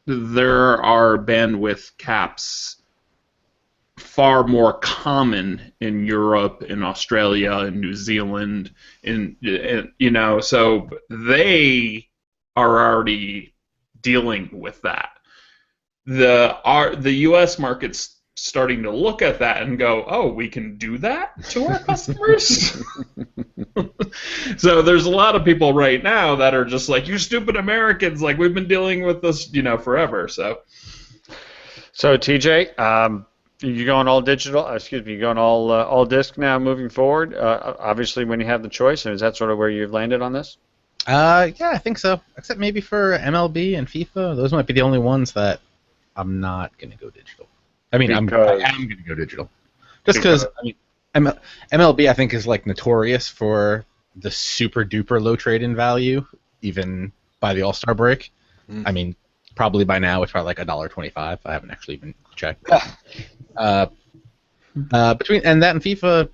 there are bandwidth caps far more common in Europe, in Australia, in New Zealand, so they are already dealing with that. The U.S. market's starting to look at that and go, oh, we can do that to our customers? So there's a lot of people right now that are just like, you stupid Americans, like we've been dealing with this, forever. So TJ, you going all digital? You going all disc now moving forward? Obviously, when you have the choice, and is that sort of where you've landed on this? Yeah, I think so. Except maybe for MLB and FIFA, those might be the only ones that I'm not going to go digital. I mean, I am going to go digital, just because MLB I think is like notorious for the super duper low trade-in value, even by the All-Star break. I mean, probably by now it's probably like $1.25. I haven't actually even checked. Between and that and FIFA,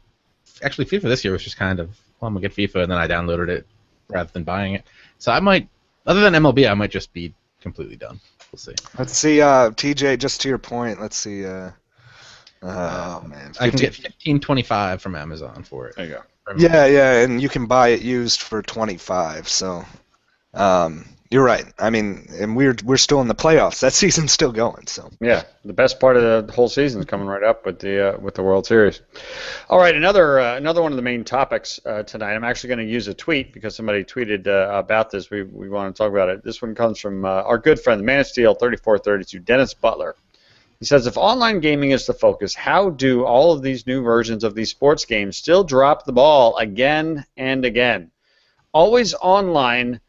actually FIFA this year was just kind of, well, I'm gonna get FIFA, and then I downloaded it rather than buying it. So I might, other than MLB, I might just be completely done. We'll see. Let's see, TJ. Just to your point, let's see. Oh man, I can get $15.25 from Amazon for it. There you go. Yeah, and you can buy it used for $25. So, you're right. I mean, and we're still in the playoffs. That season's still going. So yeah, the best part of the whole season is coming right up with the World Series. All right, another one of the main topics tonight. I'm actually going to use a tweet because somebody tweeted about this. We want to talk about it. This one comes from our good friend, the Man of Steel 3432, Dennis Butler. He says, if online gaming is the focus, how do all of these new versions of these sports games still drop the ball again and again? Always online.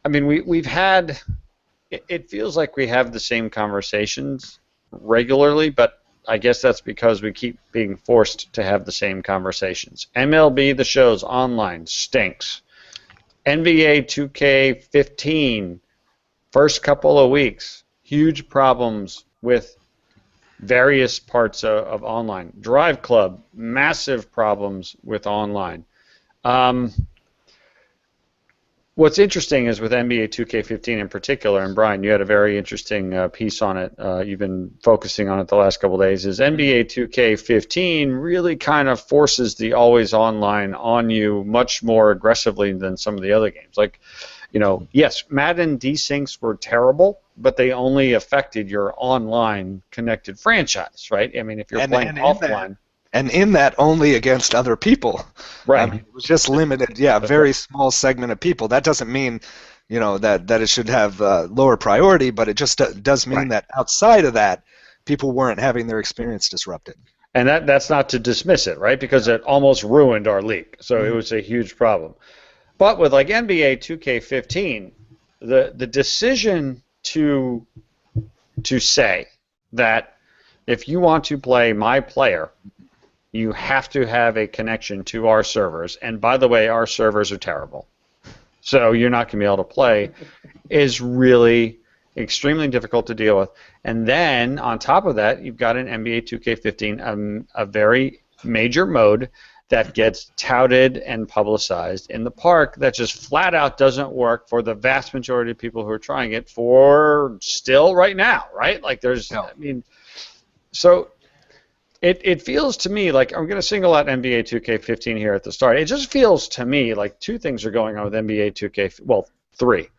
I mean, we've had, it feels like we have the same conversations regularly, but I guess that's because we keep being forced to have the same conversations. MLB The Show's online stinks. NBA 2K15, first couple of weeks, huge problems with various parts of online. Drive Club, massive problems with online. What's interesting is with NBA 2K15 in particular, and Brian, you had a very interesting piece on it. You've been focusing on it the last couple of days. Is NBA 2K15 really kind of forces the always online on you much more aggressively than some of the other games? Like, yes, Madden desyncs were terrible, but they only affected your online connected franchise, right? I mean, if you're playing offline. And in that, only against other people. Right. I mean, it was just limited, a very small segment of people. That doesn't mean, that it should have lower priority, but it just does mean that outside of that, people weren't having their experience disrupted. And that's not to dismiss it, right? Because it almost ruined our league. So it was a huge problem. But with like NBA 2K15, the decision to say that if you want to play my player, you have to have a connection to our servers. And by the way, our servers are terrible. So you're not going to be able to play, is really extremely difficult to deal with. And then on top of that, you've got an NBA 2K15, a very major mode that gets touted and publicized in the park that just flat out doesn't work for the vast majority of people who are trying it for still right now, right? Like so it feels to me like, I'm going to single out NBA 2K15 here at the start. It just feels to me like two things are going on with NBA 2K, well, three.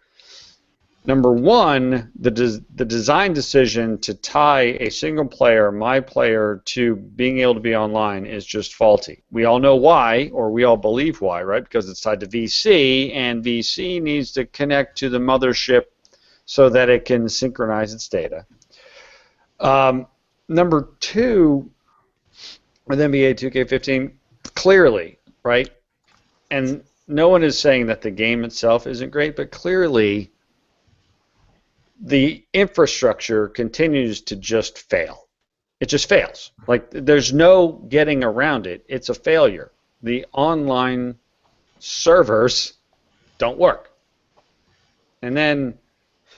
Number one, the design decision to tie a single player, my player, to being able to be online is just faulty. We all know why, or we all believe why, right? Because it's tied to VC, and VC needs to connect to the mothership so that it can synchronize its data. Number two, with NBA 2K15, clearly, right? And no one is saying that the game itself isn't great, but clearly the infrastructure continues to just fail. It just fails. Like, there's no getting around it. It's a failure. The online servers don't work. And then,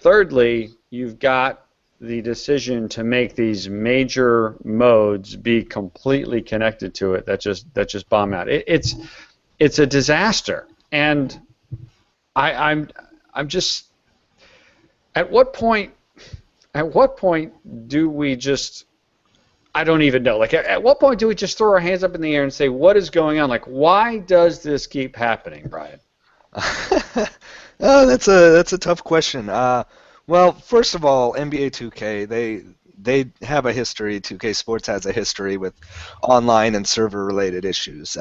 thirdly, you've got the decision to make these major modes be completely connected to it that just bomb out. It's a disaster. And I'm just, at what point do we just, I don't even know. Like, at what point do we just throw our hands up in the air and say, what is going on? Like, why does this keep happening, Brian? Oh, that's a tough question. Well, first of all, NBA 2K, they have a history. 2K Sports has a history with online and server-related issues.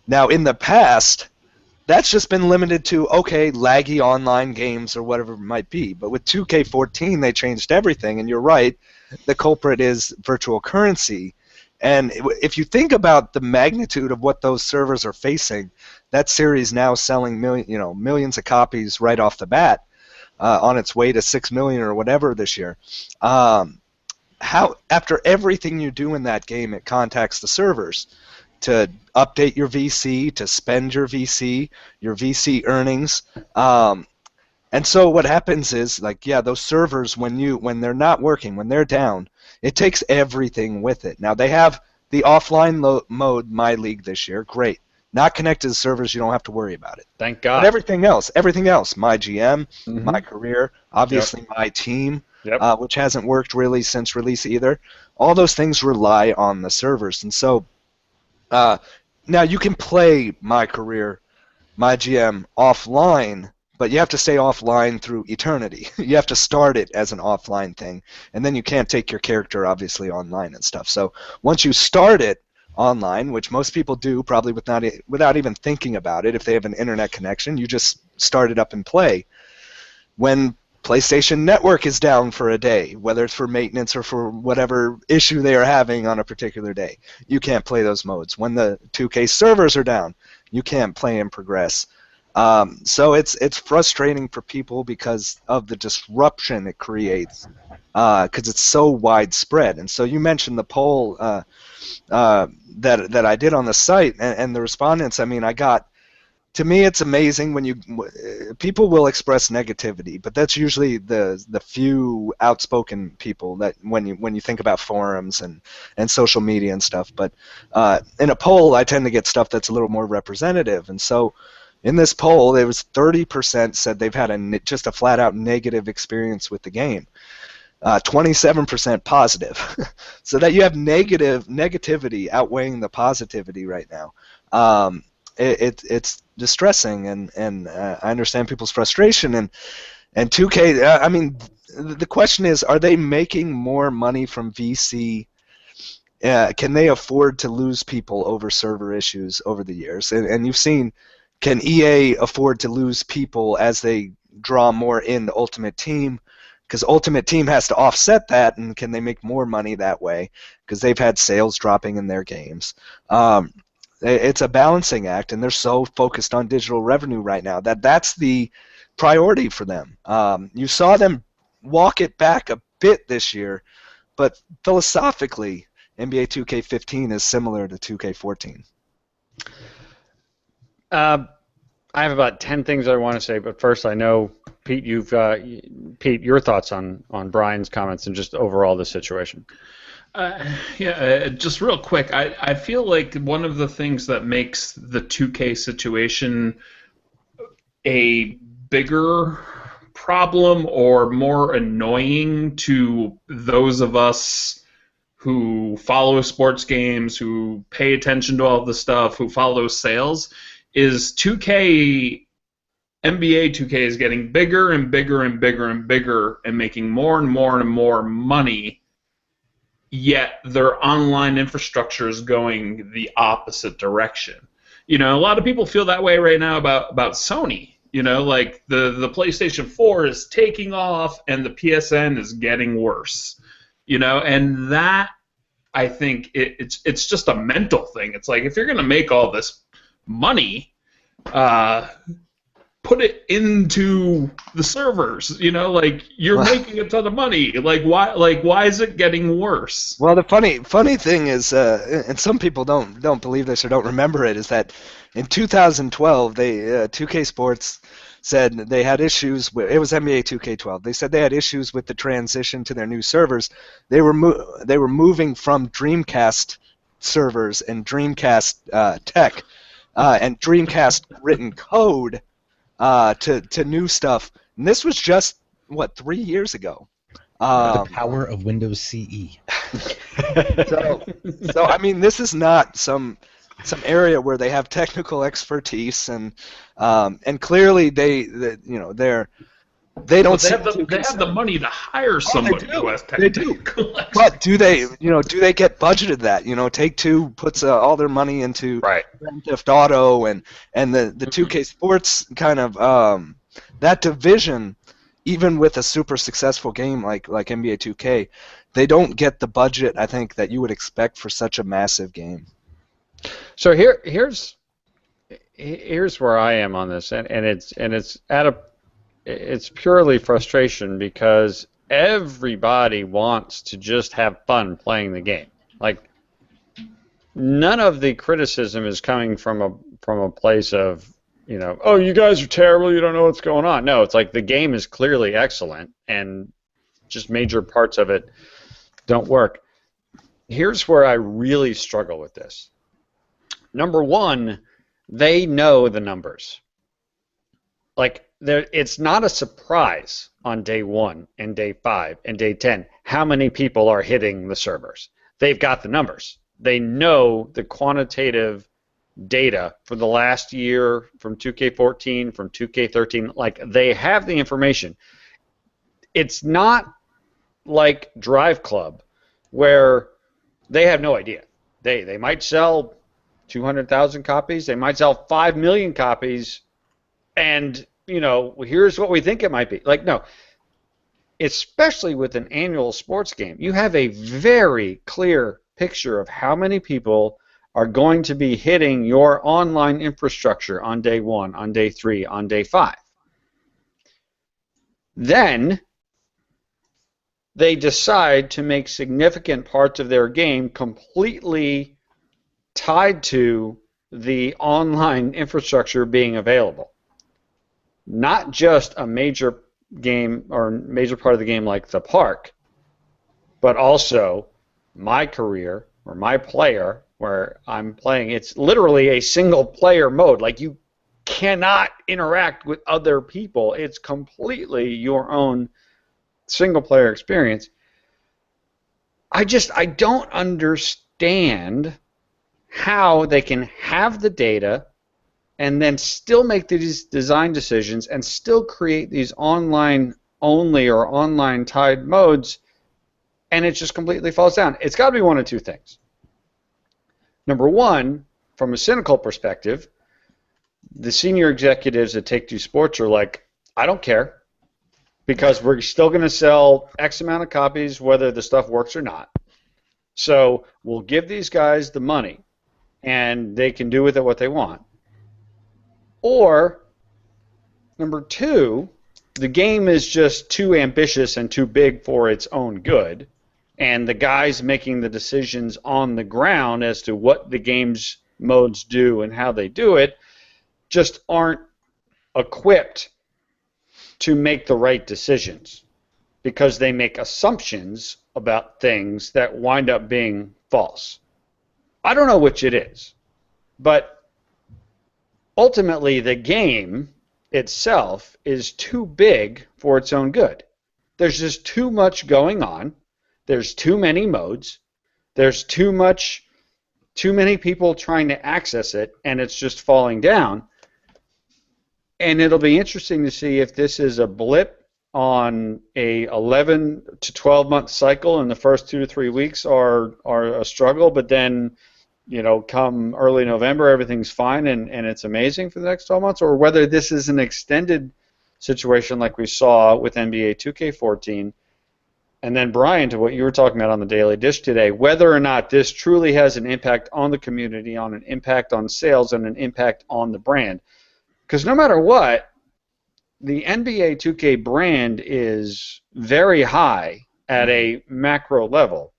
Now, in the past, that's just been limited to, laggy online games or whatever it might be. But with 2K14, they changed everything, and you're right, the culprit is virtual currency. And if you think about the magnitude of what those servers are facing, that series now selling millions of copies right off the bat, on its way to 6 million or whatever this year. How after everything you do in that game, it contacts the servers to update your VC, to spend your VC earnings. And so what happens is, those servers, when they're not working, when they're down, it takes everything with it. Now, they have the offline mode, My League, this year. Great. Not connected to servers, you don't have to worry about it. Thank God. But everything else, My GM, My Career, obviously My Team, which hasn't worked really since release either. All those things rely on the servers. And so now you can play My Career, My GM offline, but you have to stay offline through eternity. You have to start it as an offline thing, and then you can't take your character, obviously, online and stuff. So once you start it online, which most people do probably without even thinking about it, if they have an internet connection, you just start it up and play. When PlayStation Network is down for a day, whether it's for maintenance or for whatever issue they are having on a particular day, you can't play those modes. When the 2K servers are down, you can't play and progress. So it's frustrating for people because of the disruption it creates, because it's so widespread. And so you mentioned the poll that I did on the site, and the respondents. I mean, to me, it's amazing when people will express negativity, but that's usually the few outspoken people that when you think about forums and social media and stuff. But in a poll, I tend to get stuff that's a little more representative, and so. In this poll, there was 30% said they've had just a flat-out negative experience with the game. 27% positive. So that you have negativity outweighing the positivity right now. It's distressing, and I understand people's frustration. And 2K, I mean, the question is, are they making more money from VC? Can they afford to lose people over server issues over the years? And you've seen, can EA afford to lose people as they draw more into Ultimate Team? Because Ultimate Team has to offset that, and can they make more money that way? Because they've had sales dropping in their games. It's a balancing act, and they're so focused on digital revenue right now that's the priority for them. You saw them walk it back a bit this year, but philosophically, NBA 2K15 is similar to 2K14. I have about 10 things I want to say, but first I know, Pete, Pete, your thoughts on Brian's comments and just overall the situation. Just real quick, I feel like one of the things that makes the 2K situation a bigger problem or more annoying to those of us who follow sports games, who pay attention to all the stuff, who follow sales, is 2K, NBA 2K is getting bigger and bigger and bigger and bigger and making more and more and more money, yet their online infrastructure is going the opposite direction. You know, a lot of people feel that way right now about Sony. You know, like the PlayStation 4 is taking off and the PSN is getting worse. You know, and that, I think, it's just a mental thing. It's like, if you're going to make all this money, put it into the servers. You know, like, you're making a ton of money. Like, why is it getting worse? Well, the funny thing is, and some people don't believe this or don't remember it, is that in 2012, 2K Sports said they had issues with, it was NBA 2K12. They said they had issues with the transition to their new servers. They were moving from Dreamcast servers and Dreamcast tech and Dreamcast written code to new stuff. And this was just 3 years ago. The power of Windows CE. So I mean, this is not some area where they have technical expertise, and clearly they don't. They have the money to hire somebody who has technical expertise. But do they get budgeted that? You know, Take-Two puts all their money into Grand Theft Auto and the 2K Sports kind of that division. Even with a super successful game like NBA 2K, they don't get the budget, I think, that you would expect for such a massive game. So here's where I am on this, and it's purely frustration, because everybody wants to just have fun playing the game. Like, none of the criticism is coming from a place of, you know, oh, you guys are terrible, you don't know what's going on. No, it's like the game is clearly excellent, and just major parts of it don't work. Here's where I really struggle with this. Number one, they know the numbers. Like, it's not a surprise on day 1 and day 5 and day 10 how many people are hitting the servers. They've got the numbers. They know the quantitative data for the last year from 2K14, from 2K13. Like, they have the information. It's not like Drive Club, where they have no idea. They might sell 200,000 copies. They might sell 5 million copies, and, you know, here's what we think it might be. Like, no. Especially with an annual sports game, you have a very clear picture of how many people are going to be hitting your online infrastructure on day 1, on day 3, on day 5. Then they decide to make significant parts of their game completely tied to the online infrastructure being available. Not just a major game or major part of the game like the park, but also my career or my player where I'm playing. It's literally a single player mode. Like, you cannot interact with other people. It's completely your own single player experience. I don't understand how they can have the data and then still make these design decisions and still create these online only or online tied modes, and it just completely falls down. It's got to be one of two things. Number one, from a cynical perspective, the senior executives at Take-Two Sports are like, I don't care, because we're still going to sell X amount of copies whether the stuff works or not. So we'll give these guys the money, and they can do with it what they want. Or, number two, the game is just too ambitious and too big for its own good, and the guys making the decisions on the ground as to what the game's modes do and how they do it just aren't equipped to make the right decisions, because they make assumptions about things that wind up being false. I don't know which it is, but ultimately the game itself is too big for its own good. There's just too much going on. There's too many modes. There's too many people trying to access it, and it's just falling down. And it'll be interesting to see if this is a blip on a 11 to 12 month cycle, and the first 2 to 3 weeks are a struggle, but then, come early November, everything's fine and it's amazing for the next 12 months, or whether this is an extended situation like we saw with NBA 2K14. And then, Brian, to what you were talking about on the Daily Dish today, whether or not this truly has an impact on the community, on an impact on sales, and an impact on the brand. Because no matter what, the NBA 2K brand is very high at a macro level.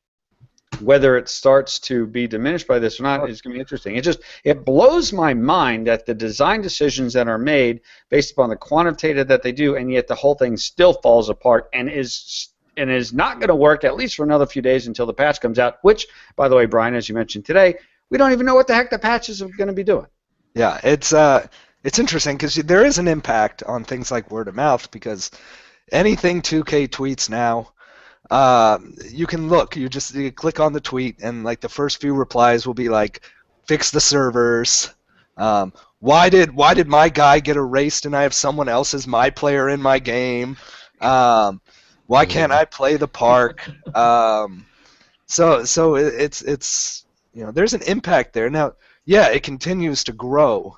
Whether it starts to be diminished by this or not is going to be interesting. It blows my mind that the design decisions that are made based upon the quantitative that they do, and yet the whole thing still falls apart and is not going to work, at least for another few days until the patch comes out, which, by the way, Brian, as you mentioned today, we don't even know what the heck the patches are going to be doing. Yeah, it's interesting because there is an impact on things like word of mouth, because anything 2K tweets now, you can look, you click on the tweet, and like the first few replies will be like, fix the servers, why did my guy get erased and I have someone else as my player in my game, why can't I play the park? So it's there's an impact there. Now, yeah, it continues to grow,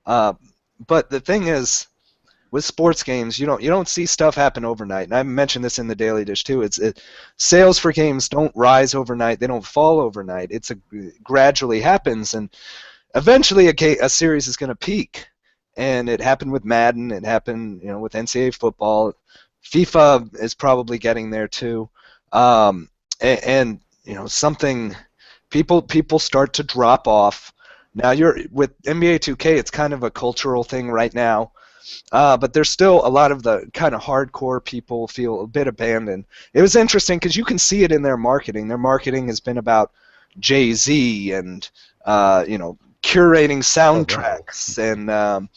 but the thing is, with sports games, you don't see stuff happen overnight. And I mentioned this in the Daily Dish too. Sales for games don't rise overnight. They don't fall overnight. It gradually happens, and eventually a series is going to peak. And it happened with Madden. It happened, with NCAA football. FIFA is probably getting there too, and something people start to drop off. Now with NBA 2K, it's kind of a cultural thing right now, but there's still a lot of the kind of hardcore people feel a bit abandoned. It was interesting because you can see it in their marketing. Their marketing has been about Jay-Z and curating soundtracks and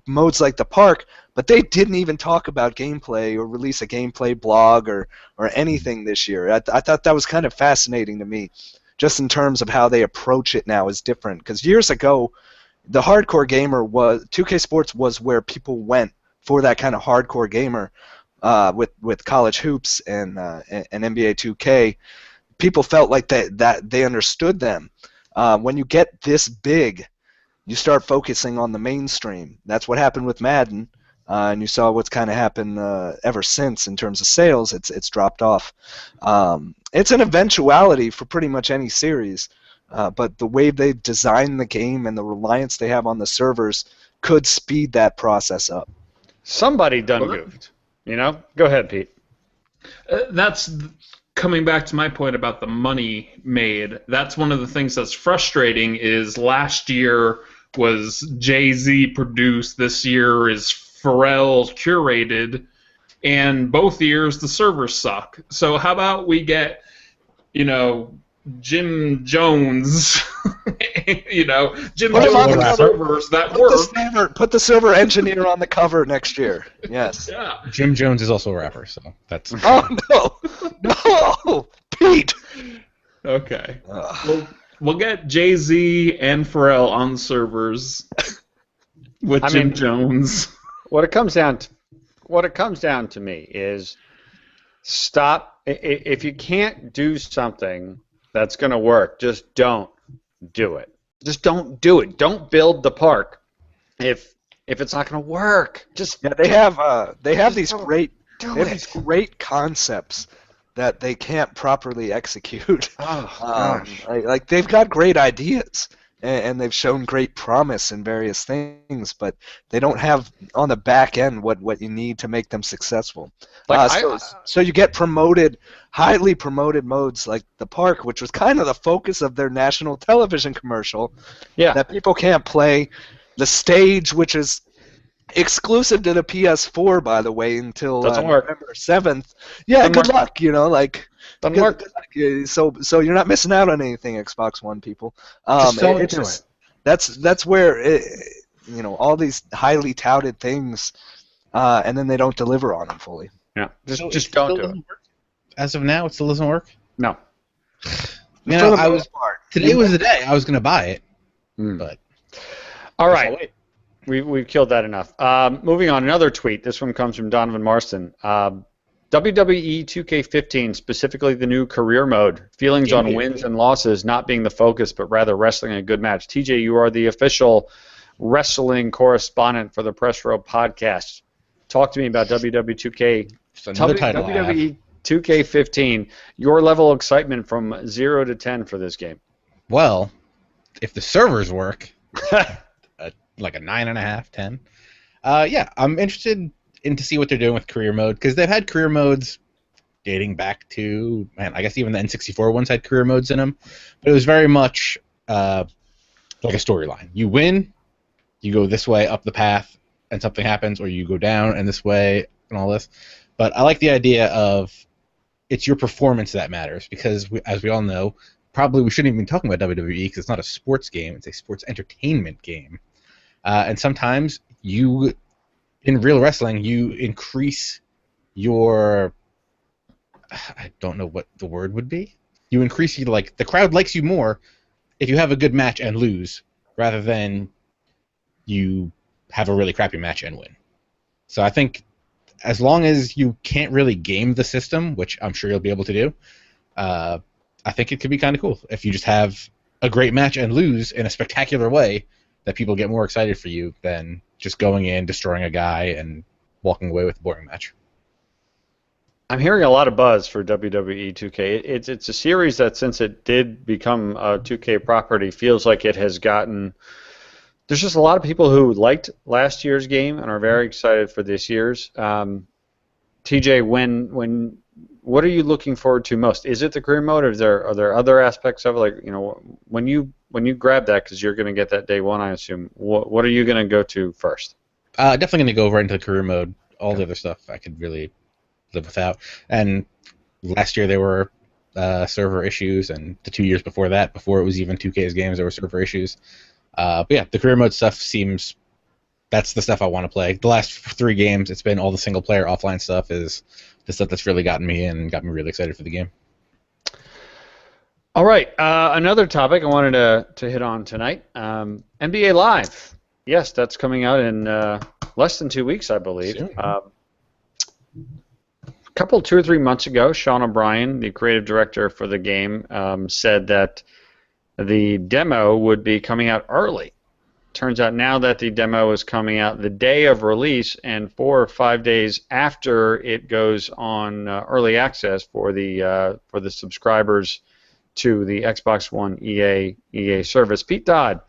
modes like the park. But they didn't even talk about gameplay or release a gameplay blog or anything this year. I thought that was kind of fascinating to me, just in terms of how they approach it now is different. Because years ago, the hardcore gamer 2K Sports was where people went for that kind of hardcore gamer. With college hoops and NBA 2K, people felt like that they understood them. When you get this big, you start focusing on the mainstream. That's what happened with Madden. And you saw what's kind of happened ever since in terms of sales. It's dropped off. It's an eventuality for pretty much any series, but the way they design the game and the reliance they have on the servers could speed that process up. Somebody done goofed. Go ahead, Pete. That's coming back to my point about the money made. That's one of the things that's frustrating. Is last year was Jay-Z produced. This year is Pharrell curated, and both years the servers suck. So how about we get, Jim Jones, Jim Jones on the servers that work. Put the server engineer on the cover next year. Yes. Yeah. Jim Jones is also a rapper, so that's. Oh no, Pete. Okay. We'll get Jay-Z and Pharrell on the servers with Jim Jones. What it comes down to, what it comes down to me is stop. If you can't do something that's going to work, just don't do it. Just don't do it. Don't build the park if it's not going to work. Just they have these great concepts that they can't properly execute. Oh, gosh. Like they've got great ideas and they've shown great promise in various things, but they don't have on the back end what you need to make them successful. So you get highly promoted modes like the park, which was kind of the focus of their national television commercial. Yeah. That people can't play. The stage, which is exclusive to the PS4, by the way, until November 7th. Yeah, Doesn't good work. luck. Doesn't work. So you're not missing out on anything, Xbox One people. Just don't do it. That's where all these highly touted things, and then they don't deliver on them fully. Yeah, just don't do it. As of now, it still doesn't work. No. Today was the day I was going to buy it, but all right. We've killed that enough. Moving on, another tweet. This one comes from Donovan Marston. WWE 2K15, specifically the new career mode. Feelings on wins and losses not being the focus, but rather wrestling a good match. TJ, you are the official wrestling correspondent for the Press Row podcast. Talk to me about WWE 2K15. Your level of excitement from 0 to 10 for this game. Well, if the servers work, like a 9.5, 10. Yeah, I'm interested to see what they're doing with career mode, because they've had career modes dating back to, I guess even the N64 ones had career modes in them, but it was very much like a storyline. You win, you go this way up the path, and something happens, or you go down and this way, and all this. But I like the idea of it's your performance that matters, because as we all know, probably we shouldn't even be talking about WWE because it's not a sports game, it's a sports entertainment game. And sometimes in real wrestling, you increase your, I don't know what the word would be. You increase, the crowd likes you more if you have a good match and lose, rather than you have a really crappy match and win. So I think as long as you can't really game the system, which I'm sure you'll be able to do, I think it could be kind of cool if you just have a great match and lose in a spectacular way that people get more excited for you than just going in, destroying a guy, and walking away with a boring match. I'm hearing a lot of buzz for WWE 2K. It's a series that, since it did become a 2K property, feels like it has gotten... There's just a lot of people who liked last year's game and are very excited for this year's. TJ, what are you looking forward to most? Is it the career mode, or are there other aspects of it? Like, when you grab that, because you're going to get that day one, I assume. What are you going to go to first? Definitely going to go right into the career mode. All the other stuff I could really live without. And last year there were server issues, and the 2 years before that, before it was even 2K's games, there were server issues. But yeah, the career mode stuff that's the stuff I want to play. The last 3 games, it's been all the single player offline stuff is the stuff that's really gotten me in and got me really excited for the game. All right, another topic I wanted to hit on tonight, NBA Live. Yes, that's coming out in less than 2 weeks, I believe. 2 or 3 months ago, Sean O'Brien, the creative director for the game, said that the demo would be coming out early. Turns out now that the demo is coming out the day of release and 4 or 5 days after it goes on early access for the subscribers to the Xbox One EA service. Pete Dodd,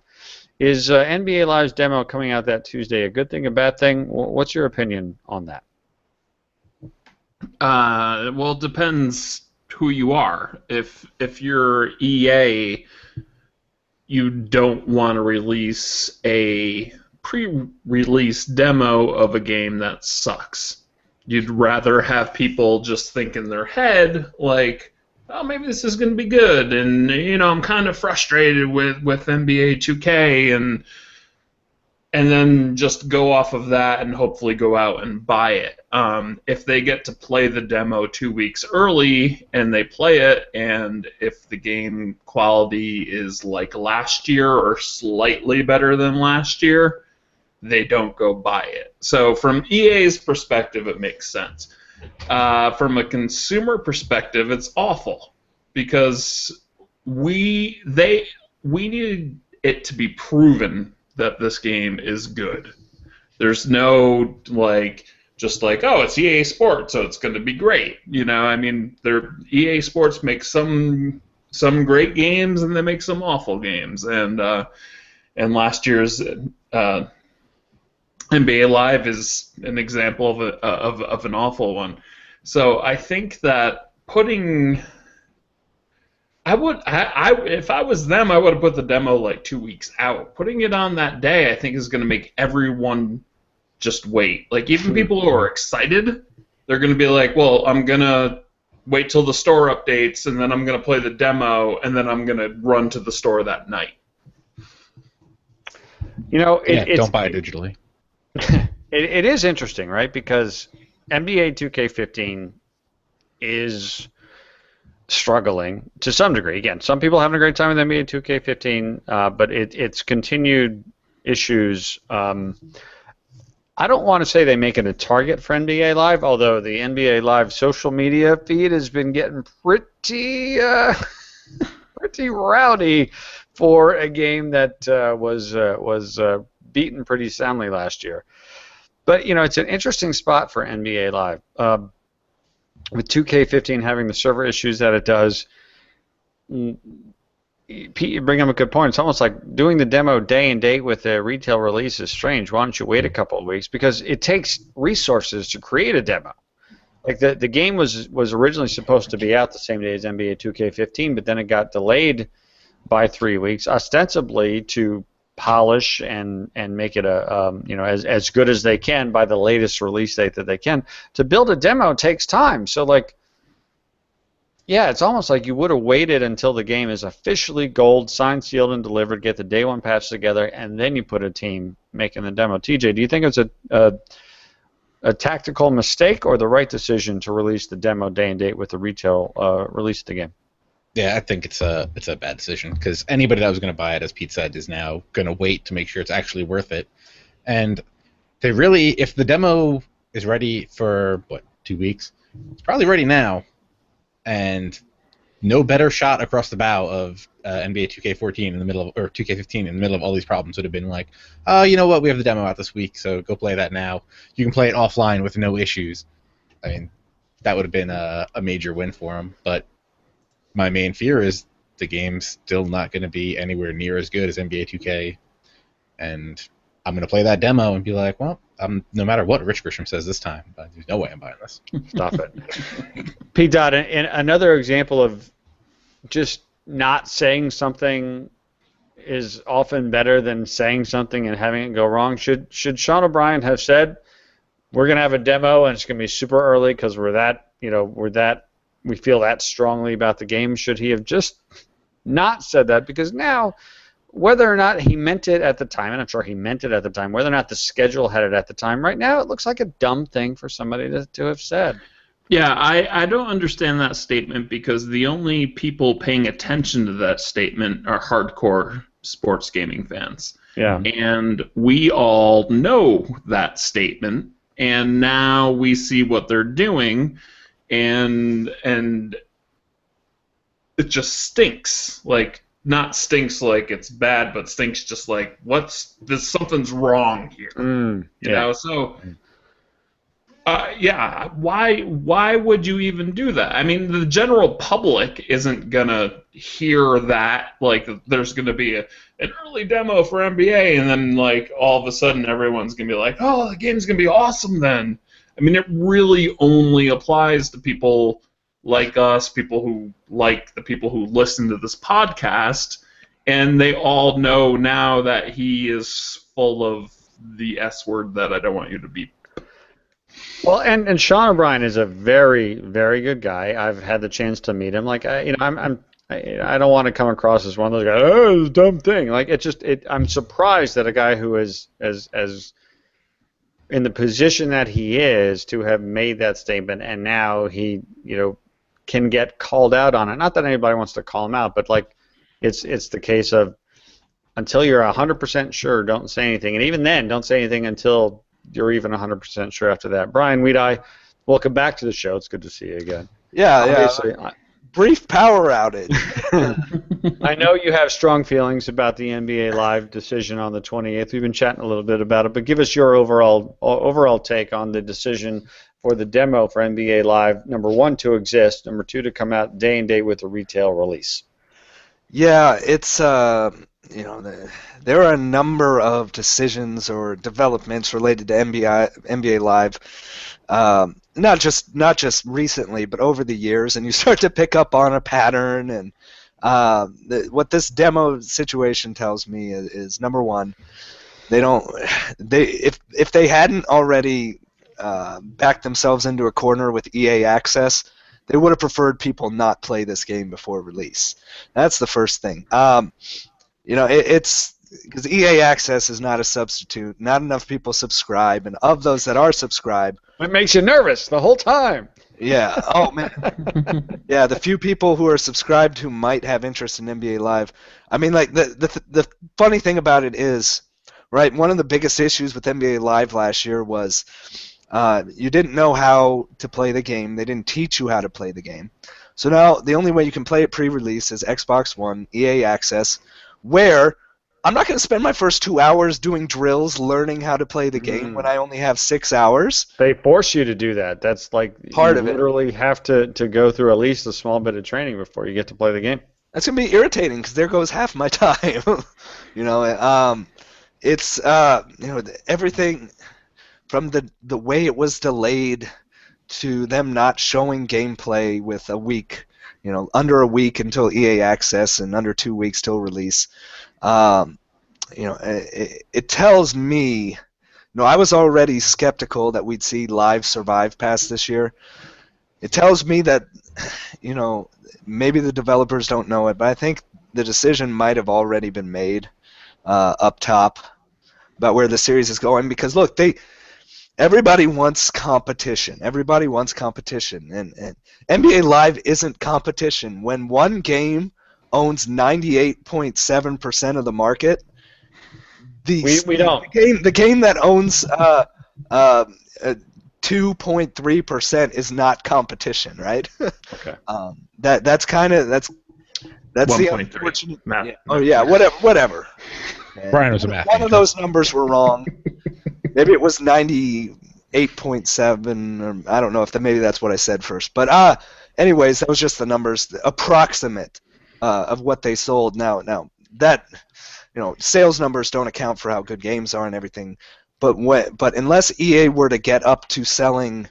is NBA Live's demo coming out that Tuesday a good thing, a bad thing? What's your opinion on that? Well, it depends who you are. If you're EA, you don't want to release a pre-release demo of a game that sucks. You'd rather have people just think in their head, like, oh, maybe this is going to be good, and I'm kind of frustrated with NBA 2K, and then just go off of that and hopefully go out and buy it. If they get to play the demo 2 weeks early and they play it, and if the game quality is like last year or slightly better than last year, they don't go buy it. So from EA's perspective, it makes sense. From a consumer perspective, it's awful because we needed it to be proven that this game is good. There's no just oh, it's EA Sports, so it's going to be great. I mean, EA Sports makes some great games and they make some awful games, and last year's NBA Live is an example of an awful one. So I think that if I was them, I would have put the demo 2 weeks out. Putting it on that day, I think, is going to make everyone just wait. Even people who are excited, they're going to be well, I'm going to wait till the store updates, and then I'm going to play the demo, and then I'm going to run to the store that night. Don't buy it digitally. It is interesting, right? Because NBA 2K15 is struggling to some degree. Again, some people are having a great time with NBA 2K15, but it's continued issues. I don't want to say they make it a target for NBA Live, although the NBA Live social media feed has been getting pretty rowdy for a game that was beaten pretty soundly last year. But it's an interesting spot for NBA Live. With 2K15 having the server issues that it does, Pete, you bring up a good point. It's almost like doing the demo day and date with a retail release is strange. Why don't you wait a couple of weeks? Because it takes resources to create a demo. The game was originally supposed to be out the same day as NBA 2K15, but then it got delayed by 3 weeks, ostensibly to polish and make it as good as they can by the latest release date that they can. To build a demo takes time. So it's almost like you would have waited until the game is officially gold, signed, sealed, and delivered, get the day one patch together, and then you put a team making the demo. TJ, do you think it's a tactical mistake or the right decision to release the demo day and date with the retail release of the game? Yeah, I think it's a bad decision because anybody that was going to buy it, as Pete said, is now going to wait to make sure it's actually worth it. And they really, if the demo is ready for 2 weeks, it's probably ready now. And no better shot across the bow of NBA 2K14 in the middle of, or 2K15 in the middle of all these problems would have been oh, you know what, we have the demo out this week, so go play that now. You can play it offline with no issues. I mean, that would have been a major win for them. But my main fear is the game's still not going to be anywhere near as good as NBA 2K, and I'm going to play that demo and be well, no matter what Rich Grisham says this time, but there's no way I'm buying this. Stop it. P. Dodd, and another example of just not saying something is often better than saying something and having it go wrong. Should Sean O'Brien have said, we're going to have a demo and it's going to be super early because we feel that strongly about the game? Should he have just not said that? Because now, whether or not he meant it at the time, and I'm sure he meant it at the time, whether or not the schedule had it at the time, right now it looks like a dumb thing for somebody to have said. Yeah, I don't understand that statement because the only people paying attention to that statement are hardcore sports gaming fans. Yeah. And we all know that statement, and now we see what they're doing, and it just stinks. Not stinks like it's bad, but stinks just something's wrong here. You know, so why would you even do that? I mean, the general public isn't gonna hear that there's gonna be an early demo for NBA, and then all of a sudden everyone's gonna be oh, the game's gonna be awesome then. I mean, it really only applies to people like us, people who the people who listen to this podcast, and they all know now that he is full of the S word that I don't want you to beep. Well, and Sean O'Brien is a very, very good guy. I've had the chance to meet him. I don't want to come across as one of those guys. Oh, it's a dumb thing. I'm surprised that a guy who is as in the position that he is to have made that statement, and now he can get called out on it. Not that anybody wants to call him out, but it's the case of until you're 100% sure, don't say anything. And even then, don't say anything until you're even 100% sure after that. Brian Weedeye, welcome back to the show. It's good to see you again. Yeah, Obviously, brief power outage. I know you have strong feelings about the NBA Live decision on the 28th. We've been chatting a little bit about it, but give us your overall take on the decision for the demo for NBA Live, number 1, to exist, number 2, to come out day and date with a retail release. Yeah, it's there are a number of decisions or developments related to NBA Live, not just recently, but over the years, and you start to pick up on a pattern. And what this demo situation tells me is number one, if they hadn't already backed themselves into a corner with EA Access, they would have preferred people not play this game before release. That's the first thing. It's because EA Access is not a substitute. Not enough people subscribe, and of those that are subscribed, it makes you nervous the whole time. Yeah. Oh man. Yeah, the few people who are subscribed who might have interest in NBA Live. I mean, like the funny thing about it is, right? One of the biggest issues with NBA Live last year was you didn't know how to play the game. They didn't teach you how to play the game. So now the only way you can play it pre-release is Xbox One, EA Access, where I'm not going to spend my first 2 hours doing drills learning how to play the game when I only have 6 hours. They force you to do that. That's like part of it. You literally have to go through at least a small bit of training before you get to play the game. That's going to be irritating because there goes half my time. It's everything from the way it was delayed to them not showing gameplay with a week, under a week until EA Access and under 2 weeks till release. It tells me, I was already skeptical that we'd see Live survive past this year. It tells me that, maybe the developers don't know it, but I think the decision might have already been made up top about where the series is going because, look, everybody wants competition. Everybody wants competition. And NBA Live isn't competition. When one game owns 98.7% of the market, we don't. The game that owns 2.3% is not competition, right? Okay. That's the unfortunate. Math. Oh yeah, whatever. Brian was a math. One of those numbers were wrong. Maybe it was 98.7, or I don't know if maybe that's what I said first. But anyways, that was just the numbers, approximate of what they sold. Now that sales numbers don't account for how good games are and everything. But unless EA were to get up to selling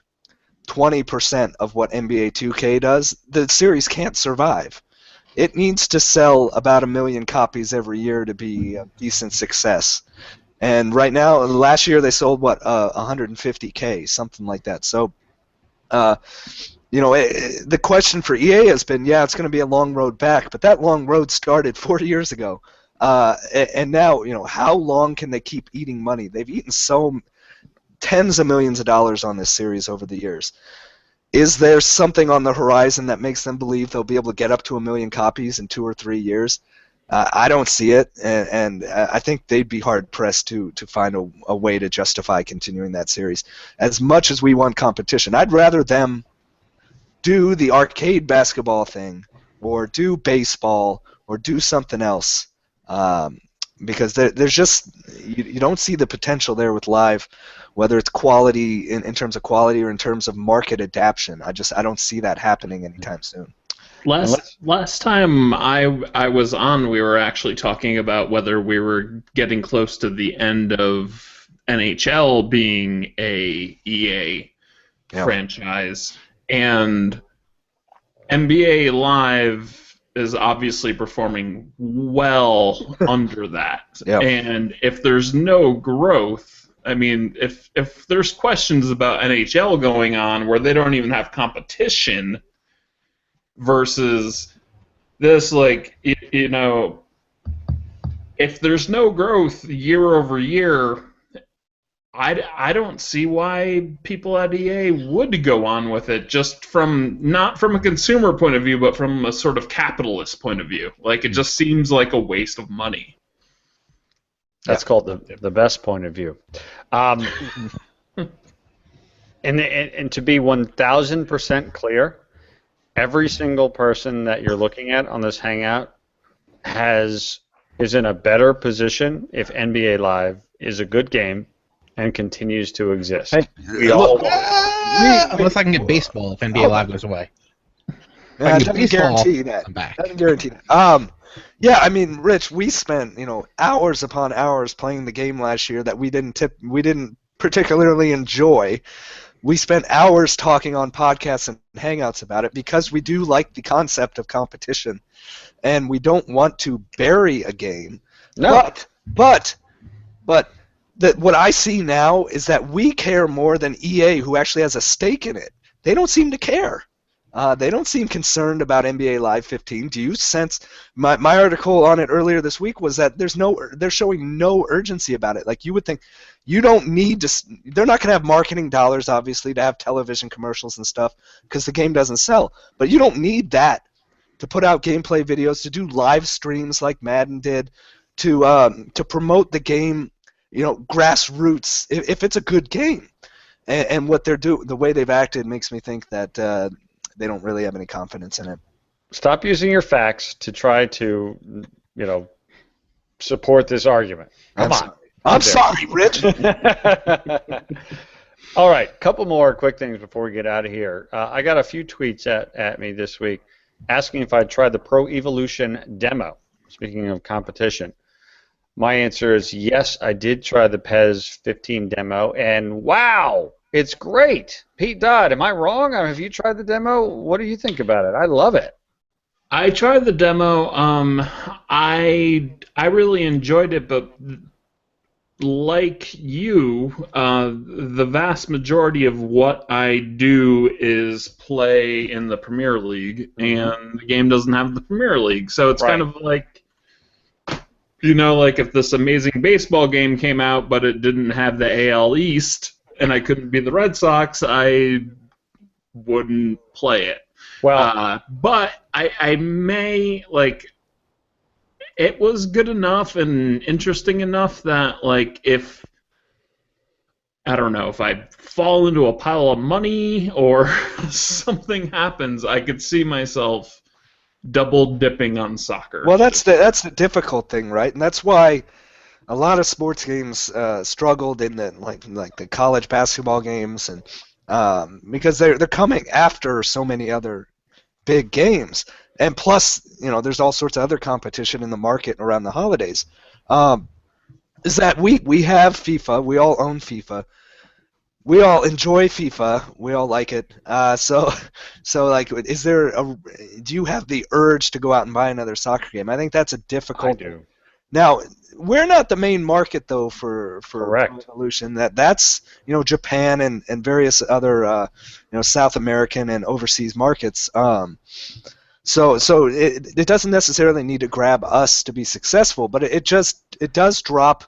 20% of what NBA 2K does, the series can't survive. It needs to sell about 1 million copies every year to be a decent success. And right now, last year they sold 150K, something like that. So, the question for EA has been, it's going to be a long road back, but that long road started 40 years ago. And now, how long can they keep eating money? They've eaten tens of millions of dollars on this series over the years. Is there something on the horizon that makes them believe they'll be able to get up to 1 million copies in 2 or 3 years? I don't see it, and I think they'd be hard-pressed to find a way to justify continuing that series. As much as we want competition, I'd rather them do the arcade basketball thing or do baseball or do something else. Because there's just you don't see the potential there with Live, whether it's quality in terms of quality or in terms of market adaptation. I don't see that happening anytime soon. Last time I was on, we were actually talking about whether we were getting close to the end of NHL being a EA franchise, and NBA Live is obviously performing well under that. Yep. And if there's no growth, I mean, if there's questions about NHL going on where they don't even have competition versus this, if there's no growth year over year, I don't see why people at EA would go on with it, just not from a consumer point of view, but from a sort of capitalist point of view. Like, it just seems like a waste of money. That's called the best point of view. And to be 1,000% clear, every single person that you're looking at on this Hangout is in a better position if NBA Live is a good game and continues to exist. Hey, unless I can get baseball if NBA Live goes away. I doesn't guarantee that. I'm back. Doesn't guarantee that. Yeah, I mean, Rich, we spent hours upon hours playing the game last year that we didn't particularly enjoy. We spent hours talking on podcasts and Hangouts about it because we do like the concept of competition, and we don't want to bury a game. No. But what I see now is that we care more than EA, who actually has a stake in it. They don't seem to care. They don't seem concerned about NBA Live 15. Do you sense my article on it earlier this week was that they're showing no urgency about it. Like, you would think you don't need to. They're not going to have marketing dollars, obviously, to have television commercials and stuff because the game doesn't sell. But you don't need that to put out gameplay videos, to do live streams like Madden did, to promote the game. Grassroots. If it's a good game, and what they're doing, the way they've acted makes me think that they don't really have any confidence in it. Stop using your facts to try to, support this argument. Come on. I'm sorry, Rich. All right, couple more quick things before we get out of here. I got a few tweets at me this week asking if I'd tried the Pro Evolution demo. Speaking of competition, my answer is yes, I did try the PES 15 demo, and wow! It's great. Pete Dodd, am I wrong? Have you tried the demo? What do you think about it? I love it. I tried the demo. I really enjoyed it, but like you, the vast majority of what I do is play in the Premier League, and the game doesn't have the Premier League. So it's kind of like, like if this amazing baseball game came out, but it didn't have the AL East, and I couldn't be the Red Sox, I wouldn't play it. Well, but I may, it was good enough and interesting enough that, if I fall into a pile of money or something happens, I could see myself double dipping on soccer. Well, that's the difficult thing, right? And that's why a lot of sports games struggled in the like the college basketball games, and because they're coming after so many other big games, and plus there's all sorts of other competition in the market around the holidays. Is that we have FIFA, we all own FIFA, we all enjoy FIFA, we all like it. So is there do you have the urge to go out and buy another soccer game? I think that's a difficult. I do. Now, we're not the main market, though, for Evolution. That's Japan and various other South American and overseas markets. So it doesn't necessarily need to grab us to be successful, but it does drop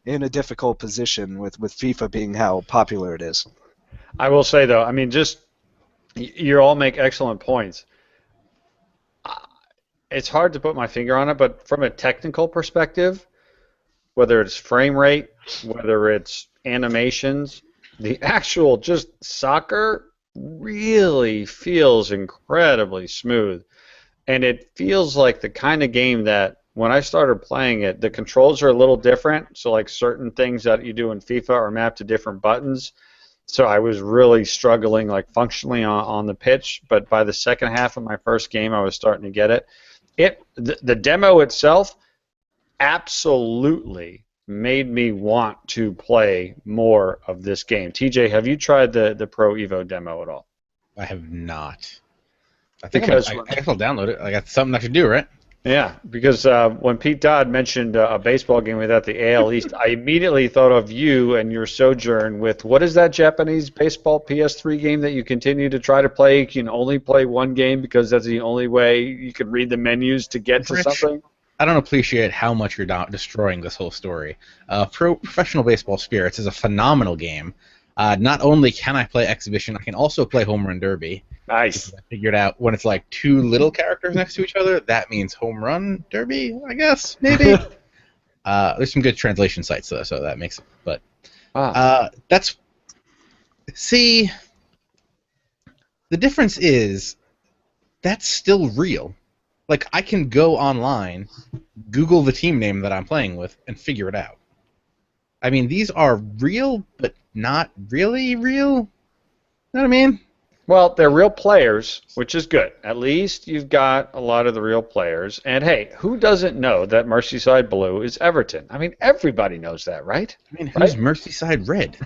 in a difficult position with FIFA being how popular it is. I will say, though, I mean, you all make excellent points. It's hard to put my finger on it, but from a technical perspective, whether it's frame rate, whether it's animations, the actual just soccer really feels incredibly smooth. And it feels like the kind of game that when I started playing it, the controls are a little different. So like certain things that you do in FIFA are mapped to different buttons. So I was really struggling functionally on the pitch. But by the second half of my first game, I was starting to get it. The demo itself absolutely made me want to play more of this game. TJ, have you tried the Pro Evo demo at all? I have not. I think I guess I'll download it. I got something I should do, right? Yeah, because when Pete Dodd mentioned a baseball game without the AL East, I immediately thought of you and your sojourn with, what is that Japanese baseball PS3 game that you continue to try to play? You can only play one game because that's the only way you can read the menus to get to something? I don't appreciate how much you're destroying this whole story. Professional Baseball Spirits is a phenomenal game. Not only can I play Exhibition, I can also play Home Run Derby. Nice. I figured out when it's two little characters next to each other, that means Home Run Derby, I guess, maybe. There's some good translation sites though, so that makes it. But see, the difference is that's still real. Like, I can go online, Google the team name that I'm playing with, and figure it out. I mean, these are real, but not really real. You know what I mean? Well, they're real players, which is good. At least you've got a lot of the real players. And hey, who doesn't know that Merseyside Blue is Everton? I mean, everybody knows that, right? I mean, who's Merseyside Red?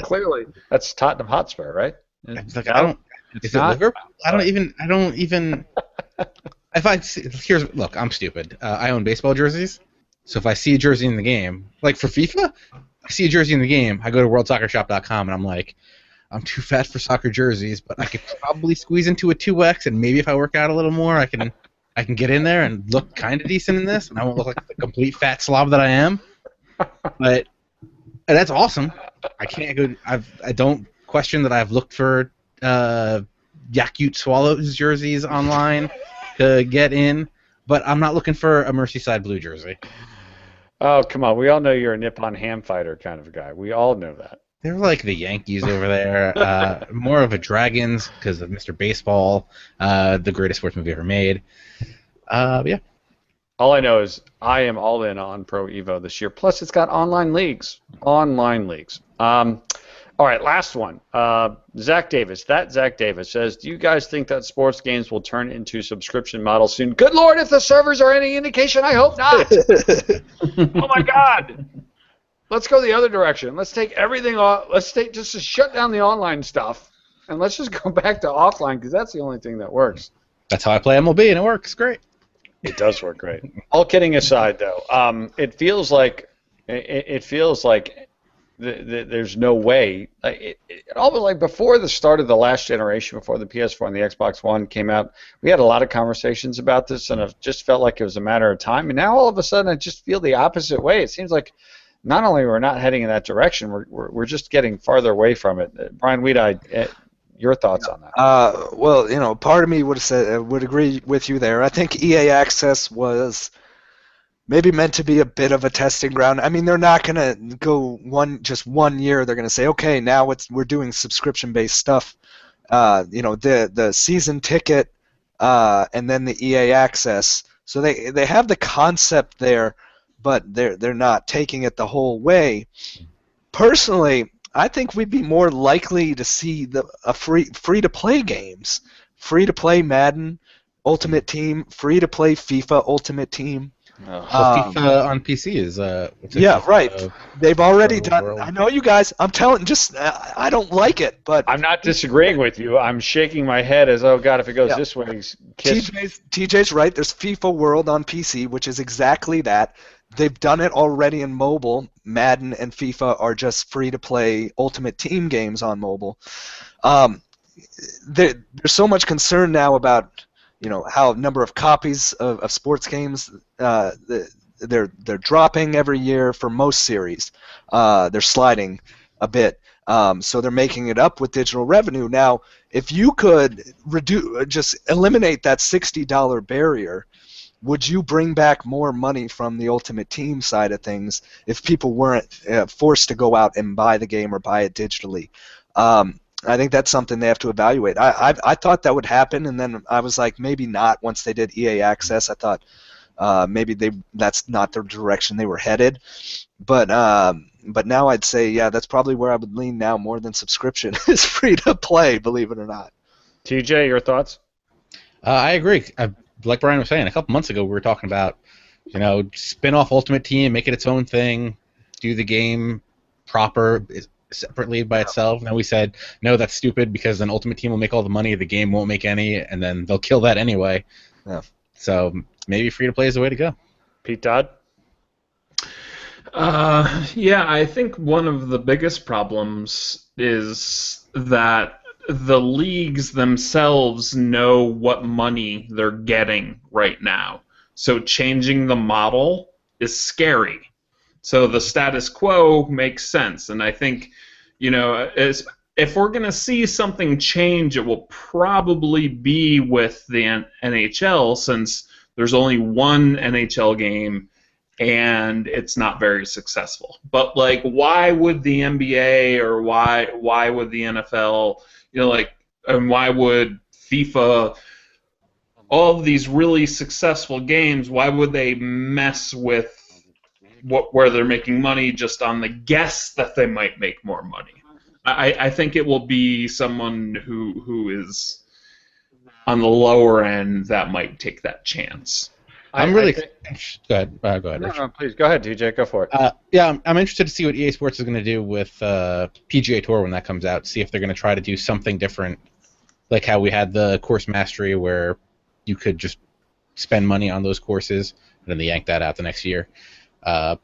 Clearly, that's Tottenham Hotspur, right? It's like, I don't. Is it Liverpool? I don't even. If I see, look, I'm stupid. I own baseball jerseys, so if I see a jersey in the game, like for FIFA, I see a jersey in the game, I go to worldsoccershop.com and I'm like, I'm too fat for soccer jerseys, but I could probably squeeze into a 2X, and maybe if I work out a little more, I can get in there and look kind of decent in this, and I won't look like the complete fat slob that I am. But that's awesome. I can't go. I don't question that I've looked for Yakult Swallows jerseys online to get in, but I'm not looking for a Merseyside Blue jersey. Oh, come on. We all know you're a Nippon ham fighter kind of a guy. We all know that. They're like the Yankees over there. More of a Dragons because of Mr. Baseball, the greatest sports movie ever made. Yeah. All I know is I am all in on Pro Evo this year. Plus, it's got online leagues. All right, last one. Zach Davis says, do you guys think that sports games will turn into subscription models soon? Good Lord, if the servers are any indication, I hope not. Oh, my God. Let's go the other direction. Let's take everything off. Just to shut down the online stuff, and let's just go back to offline because that's the only thing that works. That's how I play MLB, and it works great. It does work great. All kidding aside, though, it feels like there's no way. Almost like before the start of the last generation, before the PS4 and the Xbox One came out, we had a lot of conversations about this, and it just felt like it was a matter of time. And now all of a sudden, I just feel the opposite way. It seems like not only we're not heading in that direction, we're just getting farther away from it. Brian Weedeye, your thoughts on that? Well, part of me would agree with you there. I think EA Access was maybe meant to be a bit of a testing ground. I mean, they're not going to go just 1 year. They're going to say, okay, now we're doing subscription-based stuff. The season ticket and then the EA Access. So they have the concept there, but they're not taking it the whole way. Personally, I think we'd be more likely to see a free-to-play games, free-to-play Madden Ultimate Team, free-to-play FIFA Ultimate Team. FIFA on PC is right. They've already done. World. I know you guys. I'm telling. I don't like it, but I'm not disagreeing with you. I'm shaking my head as, oh God, if it goes this way, TJ's right. There's FIFA World on PC, which is exactly that. They've done it already in mobile. Madden and FIFA are just free-to-play Ultimate Team games on mobile. There's so much concern now about how number of copies of sports games they're dropping every year for most series. They're sliding a bit, so they're making it up with digital revenue. Now, if you could just eliminate that $60 barrier, would you bring back more money from the Ultimate Team side of things if people weren't forced to go out and buy the game or buy it digitally? I think that's something they have to evaluate. I thought that would happen, and then I was like, maybe not. Once they did EA Access, I thought maybe that's not the direction they were headed. But now I'd say, yeah, that's probably where I would lean now more than subscription is free to play, believe it or not. TJ, your thoughts? I agree. Like Brian was saying, a couple months ago we were talking about, spin off Ultimate Team, make it its own thing, do the game proper, separately by itself. Now we said, no, that's stupid because then Ultimate Team will make all the money, the game won't make any, and then they'll kill that anyway. Yeah. So maybe free to play is the way to go. Pete Dodd? Yeah, I think one of the biggest problems is that the leagues themselves know what money they're getting right now. So changing the model is scary. So the status quo makes sense. And I think, if we're going to see something change, it will probably be with the NHL, since there's only one NHL game and it's not very successful. But like, why would the NBA or why would the NFL, and why would FIFA, all of these really successful games, why would they mess with where they're making money just on the guess that they might make more money? I think it will be someone who is on the lower end that might take that chance. I'm really go ahead. Go ahead. No, please go ahead, DJ. Go for it. Yeah, I'm interested to see what EA Sports is going to do with PGA Tour when that comes out. See if they're going to try to do something different, like how we had the course mastery, where you could just spend money on those courses, and then they yank that out the next year. But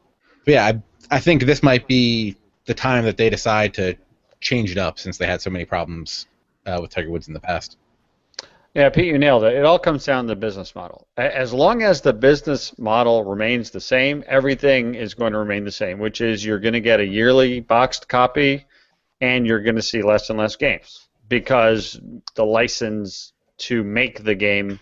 yeah, I think this might be the time that they decide to change it up, since they had so many problems with Tiger Woods in the past. Yeah, Pete, you nailed it. It all comes down to the business model. As long as the business model remains the same, everything is going to remain the same, which is you're going to get a yearly boxed copy, and you're going to see less and less games, because the license to make the game,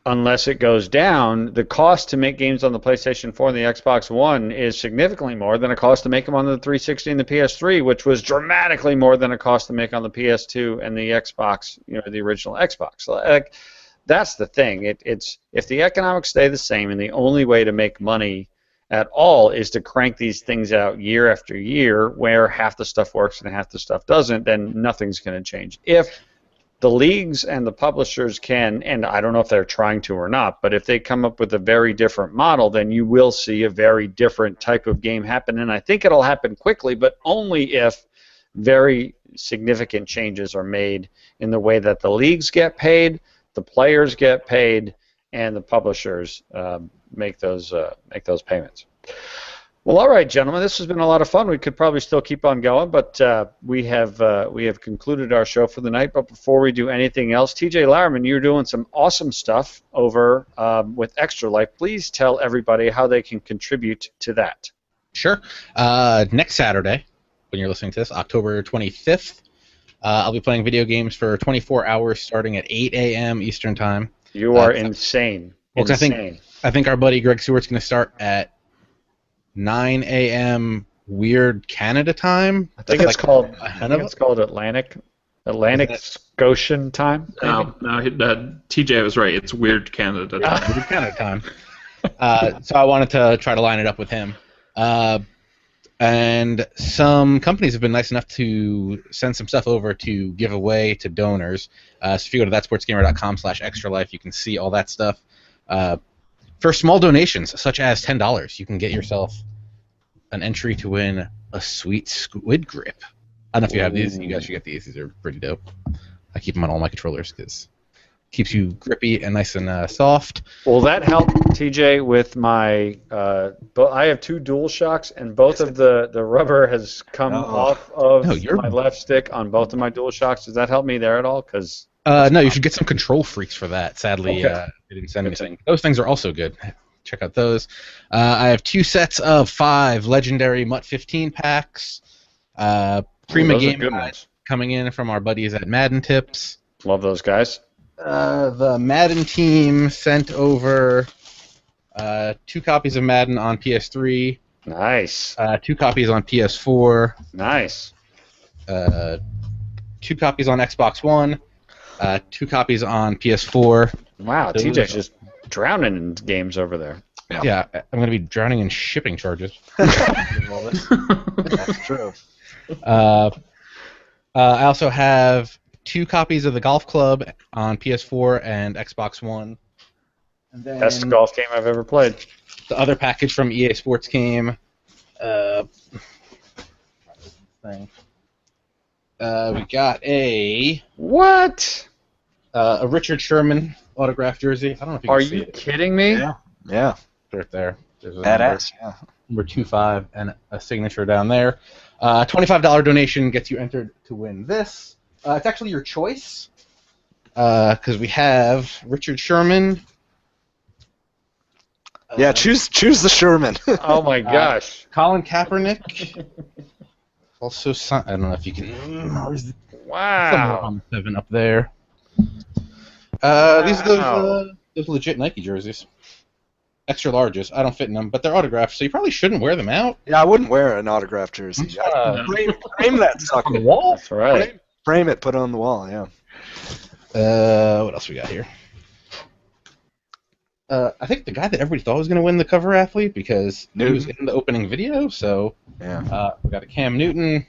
unless it goes down, the cost to make games on the PlayStation 4 and the Xbox One is significantly more than a cost to make them on the 360 and the PS3, which was dramatically more than a cost to make on the PS2 and the Xbox, the original Xbox. Like, that's the thing. It's if the economics stay the same, and the only way to make money at all is to crank these things out year after year, where half the stuff works and half the stuff doesn't, then nothing's going to change. If the leagues and the publishers can, and I don't know if they're trying to or not, but if they come up with a very different model, then you will see a very different type of game happen. And I think it'll happen quickly, but only if very significant changes are made in the way that the leagues get paid, the players get paid, and the publishers make those payments. Well, all right, gentlemen, this has been a lot of fun. We could probably still keep on going, but we have concluded our show for the night. But before we do anything else, TJ Lauerman, you're doing some awesome stuff over with Extra Life. Please tell everybody how they can contribute to that. Sure. Next Saturday, when you're listening to this, October 25th, I'll be playing video games for 24 hours starting at 8 a.m. Eastern Time. You are insane. Well, I think our buddy Greg Stewart's going to start at 9 a.m. Weird Canada time. I think it's called Atlantic Scotian time. No, TJ was right. It's Weird Canada time. Weird Canada time. So I wanted to try to line it up with him. And some companies have been nice enough to send some stuff over to give away to donors. So if you go to thatsportsgamer.com/extralife, you can see all that stuff. For small donations, such as $10, you can get yourself an entry to win a sweet squid grip. I don't know if you have these. You guys should get these. These are pretty dope. I keep them on all my controllers because it keeps you grippy and nice and soft. Will that help, TJ, with my... I have two DualShocks, and both of the rubber has come off of my left stick on both of my DualShocks. Does that help me there at all? Because... no, you should get some Control Freaks for that. Sadly, they didn't send anything. Those things are also good. Check out those. I have 2 sets of 5 legendary MUT 15 packs. Prima Game Guide coming in from our buddies at Madden Tips. Love those guys. The Madden team sent over 2 copies of Madden on PS3. Nice. 2 copies on PS4. Nice. 2 copies on Xbox One. 2 copies on PS4. Wow, TJ's just drowning in games over there. Yeah, I'm going to be drowning in shipping charges. That's true. I also have 2 copies of the Golf Club on PS4 and Xbox One. And then best golf game I've ever played. The other package from EA Sports came. We got a... What? A Richard Sherman autographed jersey. I don't know if you can see it. Are you kidding me? Yeah. Right there. There's a Badass. number 25 and a signature down there. $25 donation gets you entered to win this. It's actually your choice because we have Richard Sherman. Choose the Sherman. Oh my gosh. Colin Kaepernick. Also, I don't know if you can. Wow. 7 up there. These are those legit Nike jerseys. extra larges. I don't fit in them, but they're autographed, so you probably shouldn't wear them out. Yeah, I wouldn't wear an autographed jersey. Frame that sucker. On the wall. That's right. Frame it, put it on the wall, yeah. What else we got here? I think the guy that everybody thought was going to win the cover athlete because he was in the opening video, so yeah. We got a Cam Newton.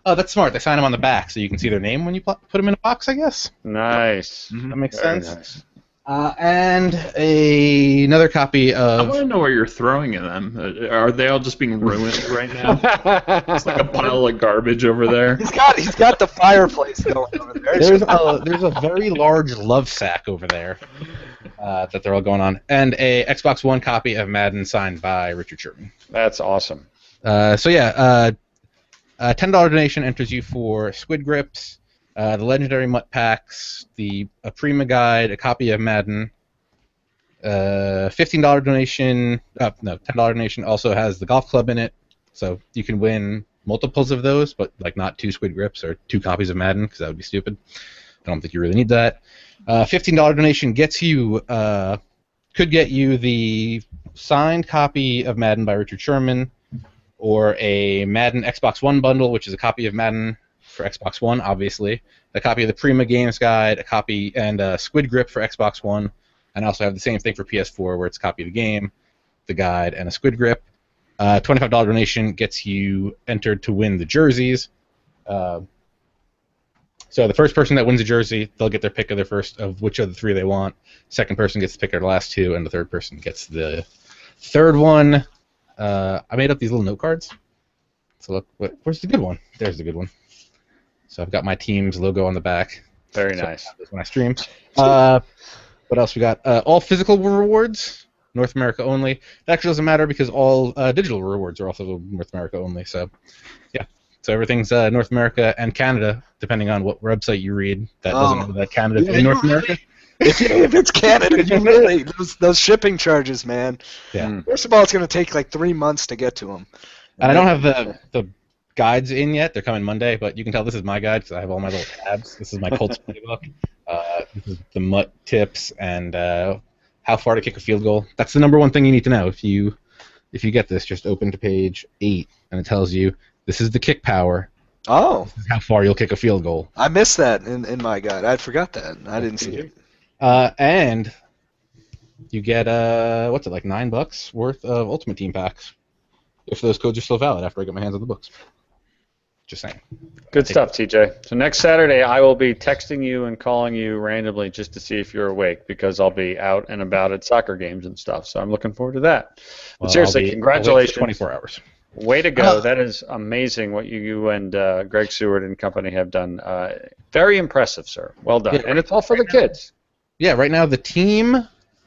Oh, that's smart. They sign him on the back so you can see their name when you put them in a box, I guess. Nice. That makes Very sense. nice. And another copy I of... want to know where you're throwing them. Are they all just being ruined right now? It's like a pile of garbage over there. He's got the fireplace going over there. There's a very large love sack over there that they're all going on. And a Xbox One copy of Madden signed by Richard Sherman. That's awesome. A $10 donation enters you for Squid Grips, the Legendary Mutt Packs, the Prima Guide, a copy of Madden. $15 donation, $10 donation also has the golf club in it, so you can win multiples of those, but like not 2 Squid Grips or 2 copies of Madden, because that would be stupid. I don't think you really need that. $15 donation gets you, could get you the signed copy of Madden by Richard Sherman, or a Madden Xbox One bundle, which is a copy of Madden for Xbox One, obviously, a copy of the Prima Games Guide, a copy and a Squid Grip for Xbox One, and I also have the same thing for PS4, where it's a copy of the game, the guide, and a Squid Grip. $25 donation gets you entered to win the jerseys. So the first person that wins a jersey, they'll get their pick of which of the 3 they want. Second person gets the pick of the last 2, and the third person gets the third one. I made up these little note cards. So look, where's the good one? There's the good one. So I've got my team's logo on the back. Very nice. When I stream. What else we got? All physical rewards, North America only. That actually doesn't matter because all digital rewards are also North America only. So, yeah. So everything's North America and Canada, depending on what website you read. That doesn't know that Canada's in North America. If it's Canada, you really those shipping charges, man. Yeah. First of all, it's going to take like 3 months to get to them. And I don't have the guides in yet. They're coming Monday, but you can tell this is my guide because I have all my little tabs. This is my Colts playbook. This is the Mutt tips and how far to kick a field goal. That's the number one thing you need to know. If you get this, just open to page 8, and it tells you this is the kick power. Oh. This is how far you'll kick a field goal. I missed that in my guide. I forgot that. I didn't see it. And you get like $9 worth of Ultimate Team packs if those codes are still valid after I get my hands on the books. Just saying. Good stuff, TJ. So next Saturday, I will be texting you and calling you randomly just to see if you're awake because I'll be out and about at soccer games and stuff. So I'm looking forward to that. But seriously, congratulations. 24 hours. Way to go. That is amazing what you and Greg Seward and company have done. Very impressive, sir. Well done. Yeah, and it's all for the kids. Yeah, right now the team,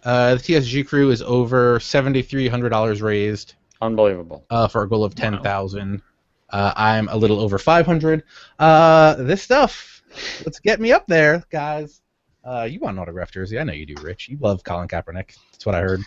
the TSG crew is over $7,300 raised. Unbelievable. For a goal of 10,000. I'm a little over 500. This stuff, let's get me up there, guys. You want an autographed jersey? I know you do, Rich. You love Colin Kaepernick. That's what I heard.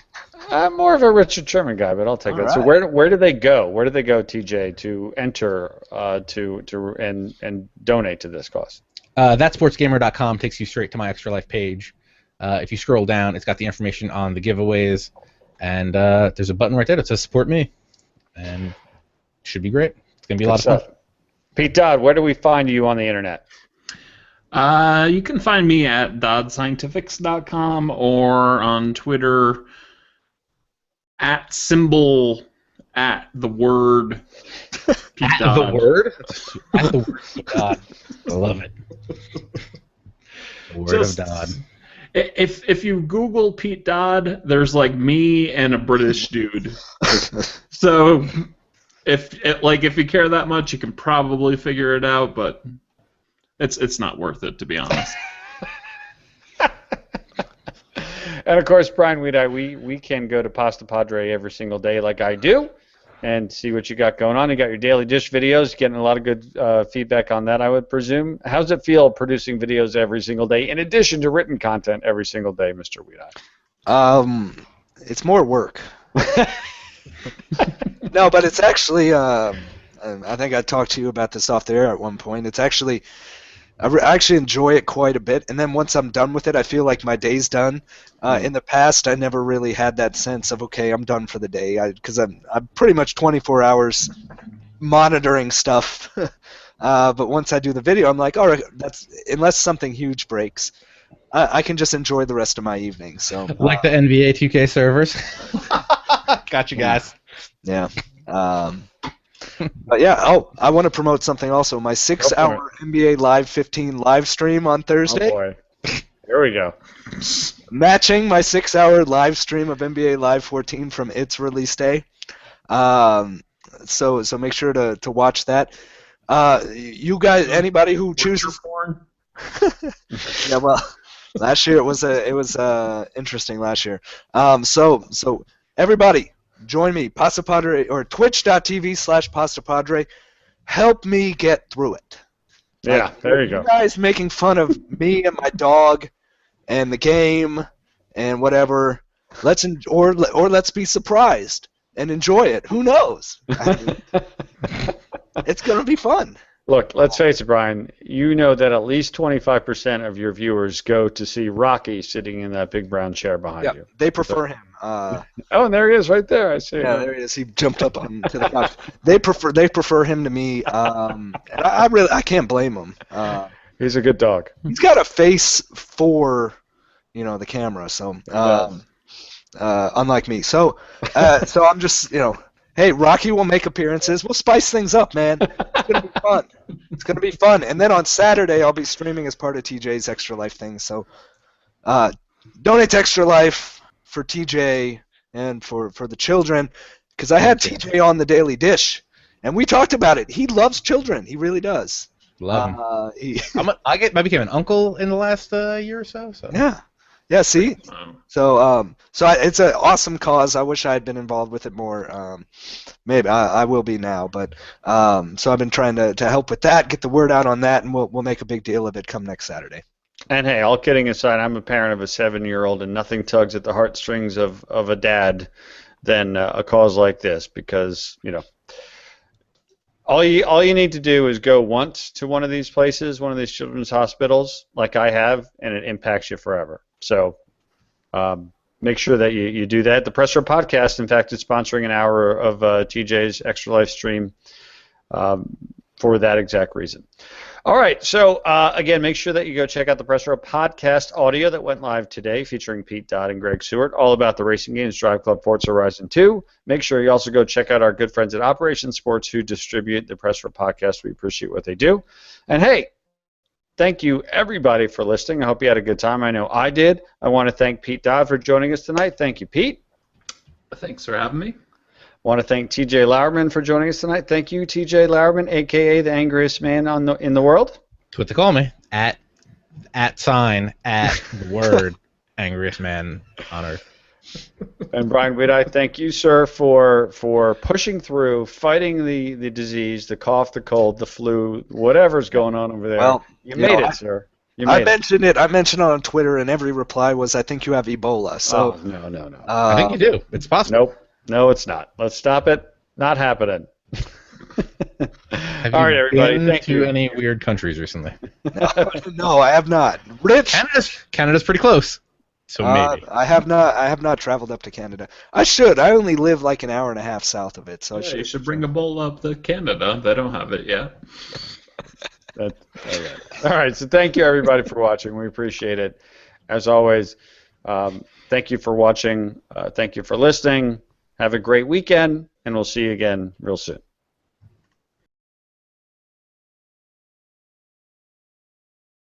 I'm more of a Richard Sherman guy, but I'll take that. Right. So where do they go? Where do they go, TJ, to enter and donate to this cause? Thatsportsgamer.com takes you straight to my Extra Life page. If you scroll down, it's got the information on the giveaways, and there's a button right there that says support me, and it should be great. It's going to be a lot of fun. Pete Dodd, where do we find you on the internet? You can find me at doddscientifics.com or on Twitter at the word Pete Dodd. The word? At the word Pete Dodd. I love it. The word of Dodd. If you Google Pete Dodd, there's like me and a British dude. So if you care that much, you can probably figure it out, but it's not worth it, to be honest. And of course, Brian we can go to Pastapadre every single day like I do and see what you got going on. You got your daily dish videos, getting a lot of good feedback on that, I would presume. How's it feel producing videos every single day in addition to written content every single day, Mr. Weedeye? It's more work. No, but it's actually, I think I talked to you about this off the air at one point. It's actually I actually enjoy it quite a bit, and then once I'm done with it, I feel like my day's done. In the past, I never really had that sense of, okay, I'm done for the day, because I'm pretty much 24 hours monitoring stuff. But once I do the video, I'm like, all right, unless something huge breaks, I can just enjoy the rest of my evening. So Like the NBA 2K servers. Got you guys. yeah. But yeah, I want to promote something also. My 6-hour NBA Live 15 live stream on Thursday. Oh boy. Here we go. Matching my 6-hour live stream of NBA Live 14 from its release day. So make sure to watch that. You guys, anybody who chooses porn. Yeah, well, last year it was interesting last year. So everybody, join me, Pastapadre or twitch.tv/Pastapadre. Help me get through it. Yeah, there you go. You guys making fun of me and my dog and the game and whatever. Let's be surprised and enjoy it. Who knows? It's gonna be fun. Look, let's face it, Brian. You know that at least 25% of your viewers go to see Rocky sitting in that big brown chair behind you. They prefer him. Oh, and there he is, right there. I see. Yeah, there he is. He jumped up onto the couch. They prefer him to me. And I can't blame him. He's a good dog. He's got a face for, the camera. So unlike me. So I'm just, hey, Rocky will make appearances. We'll spice things up, man. It's gonna be fun. It's gonna be fun. And then on Saturday, I'll be streaming as part of TJ's Extra Life thing. So donate to Extra Life for TJ and for the children, because I had TJ on the Daily Dish, and we talked about it. He loves children. He really does. Love him. I became an uncle in the last year or so. Yeah. See, so it's an awesome cause. I wish I had been involved with it more. Maybe I will be now, but so I've been trying to help with that, get the word out on that, and we'll make a big deal of it come next Saturday. And hey, all kidding aside, I'm a parent of a 7-year-old, and nothing tugs at the heartstrings of a dad than a cause like this, because all you need to do is go once to one of these places, one of these children's hospitals, like I have, and it impacts you forever. So make sure that you do that. The Press Row Podcast, in fact, is sponsoring an hour of TJ's Extra Life stream for that exact reason. All right, so again, make sure that you go check out the Press Row Podcast audio that went live today, featuring Pete Dodd and Greg Seward, all about the Racing Games Drive Club Forza Horizon 2. Make sure you also go check out our good friends at Operation Sports who distribute the Press Row Podcast. We appreciate what they do. And hey, thank you, everybody, for listening. I hope you had a good time. I know I did. I want to thank Pete Dodd for joining us tonight. Thank you, Pete. Thanks for having me. I want to thank TJ Lauerman for joining us tonight. Thank you, TJ Lauerman, a.k.a. the angriest man in the world. That's what they call me. At the word angriest man on earth. And Brian Witt, thank you, sir, for pushing through, fighting the disease, the cough, the cold, the flu, whatever's going on over there. Well, you made it, sir. I mentioned it on Twitter, and every reply was, "I think you have Ebola." So no. I think you do. It's possible. Nope. No, it's not. Let's stop it. Not happening. Have All right, you everybody. been Thank to you. any weird countries recently? No, I have not. Rich. Canada's pretty close. So maybe. I have not traveled up to Canada. I should. I only live like an hour and a half south of it, so You should bring a bowl up to Canada. They don't have it yet. All right. So thank you, everybody, for watching. We appreciate it. As always, thank you for watching. Thank you for listening. Have a great weekend, and we'll see you again real soon.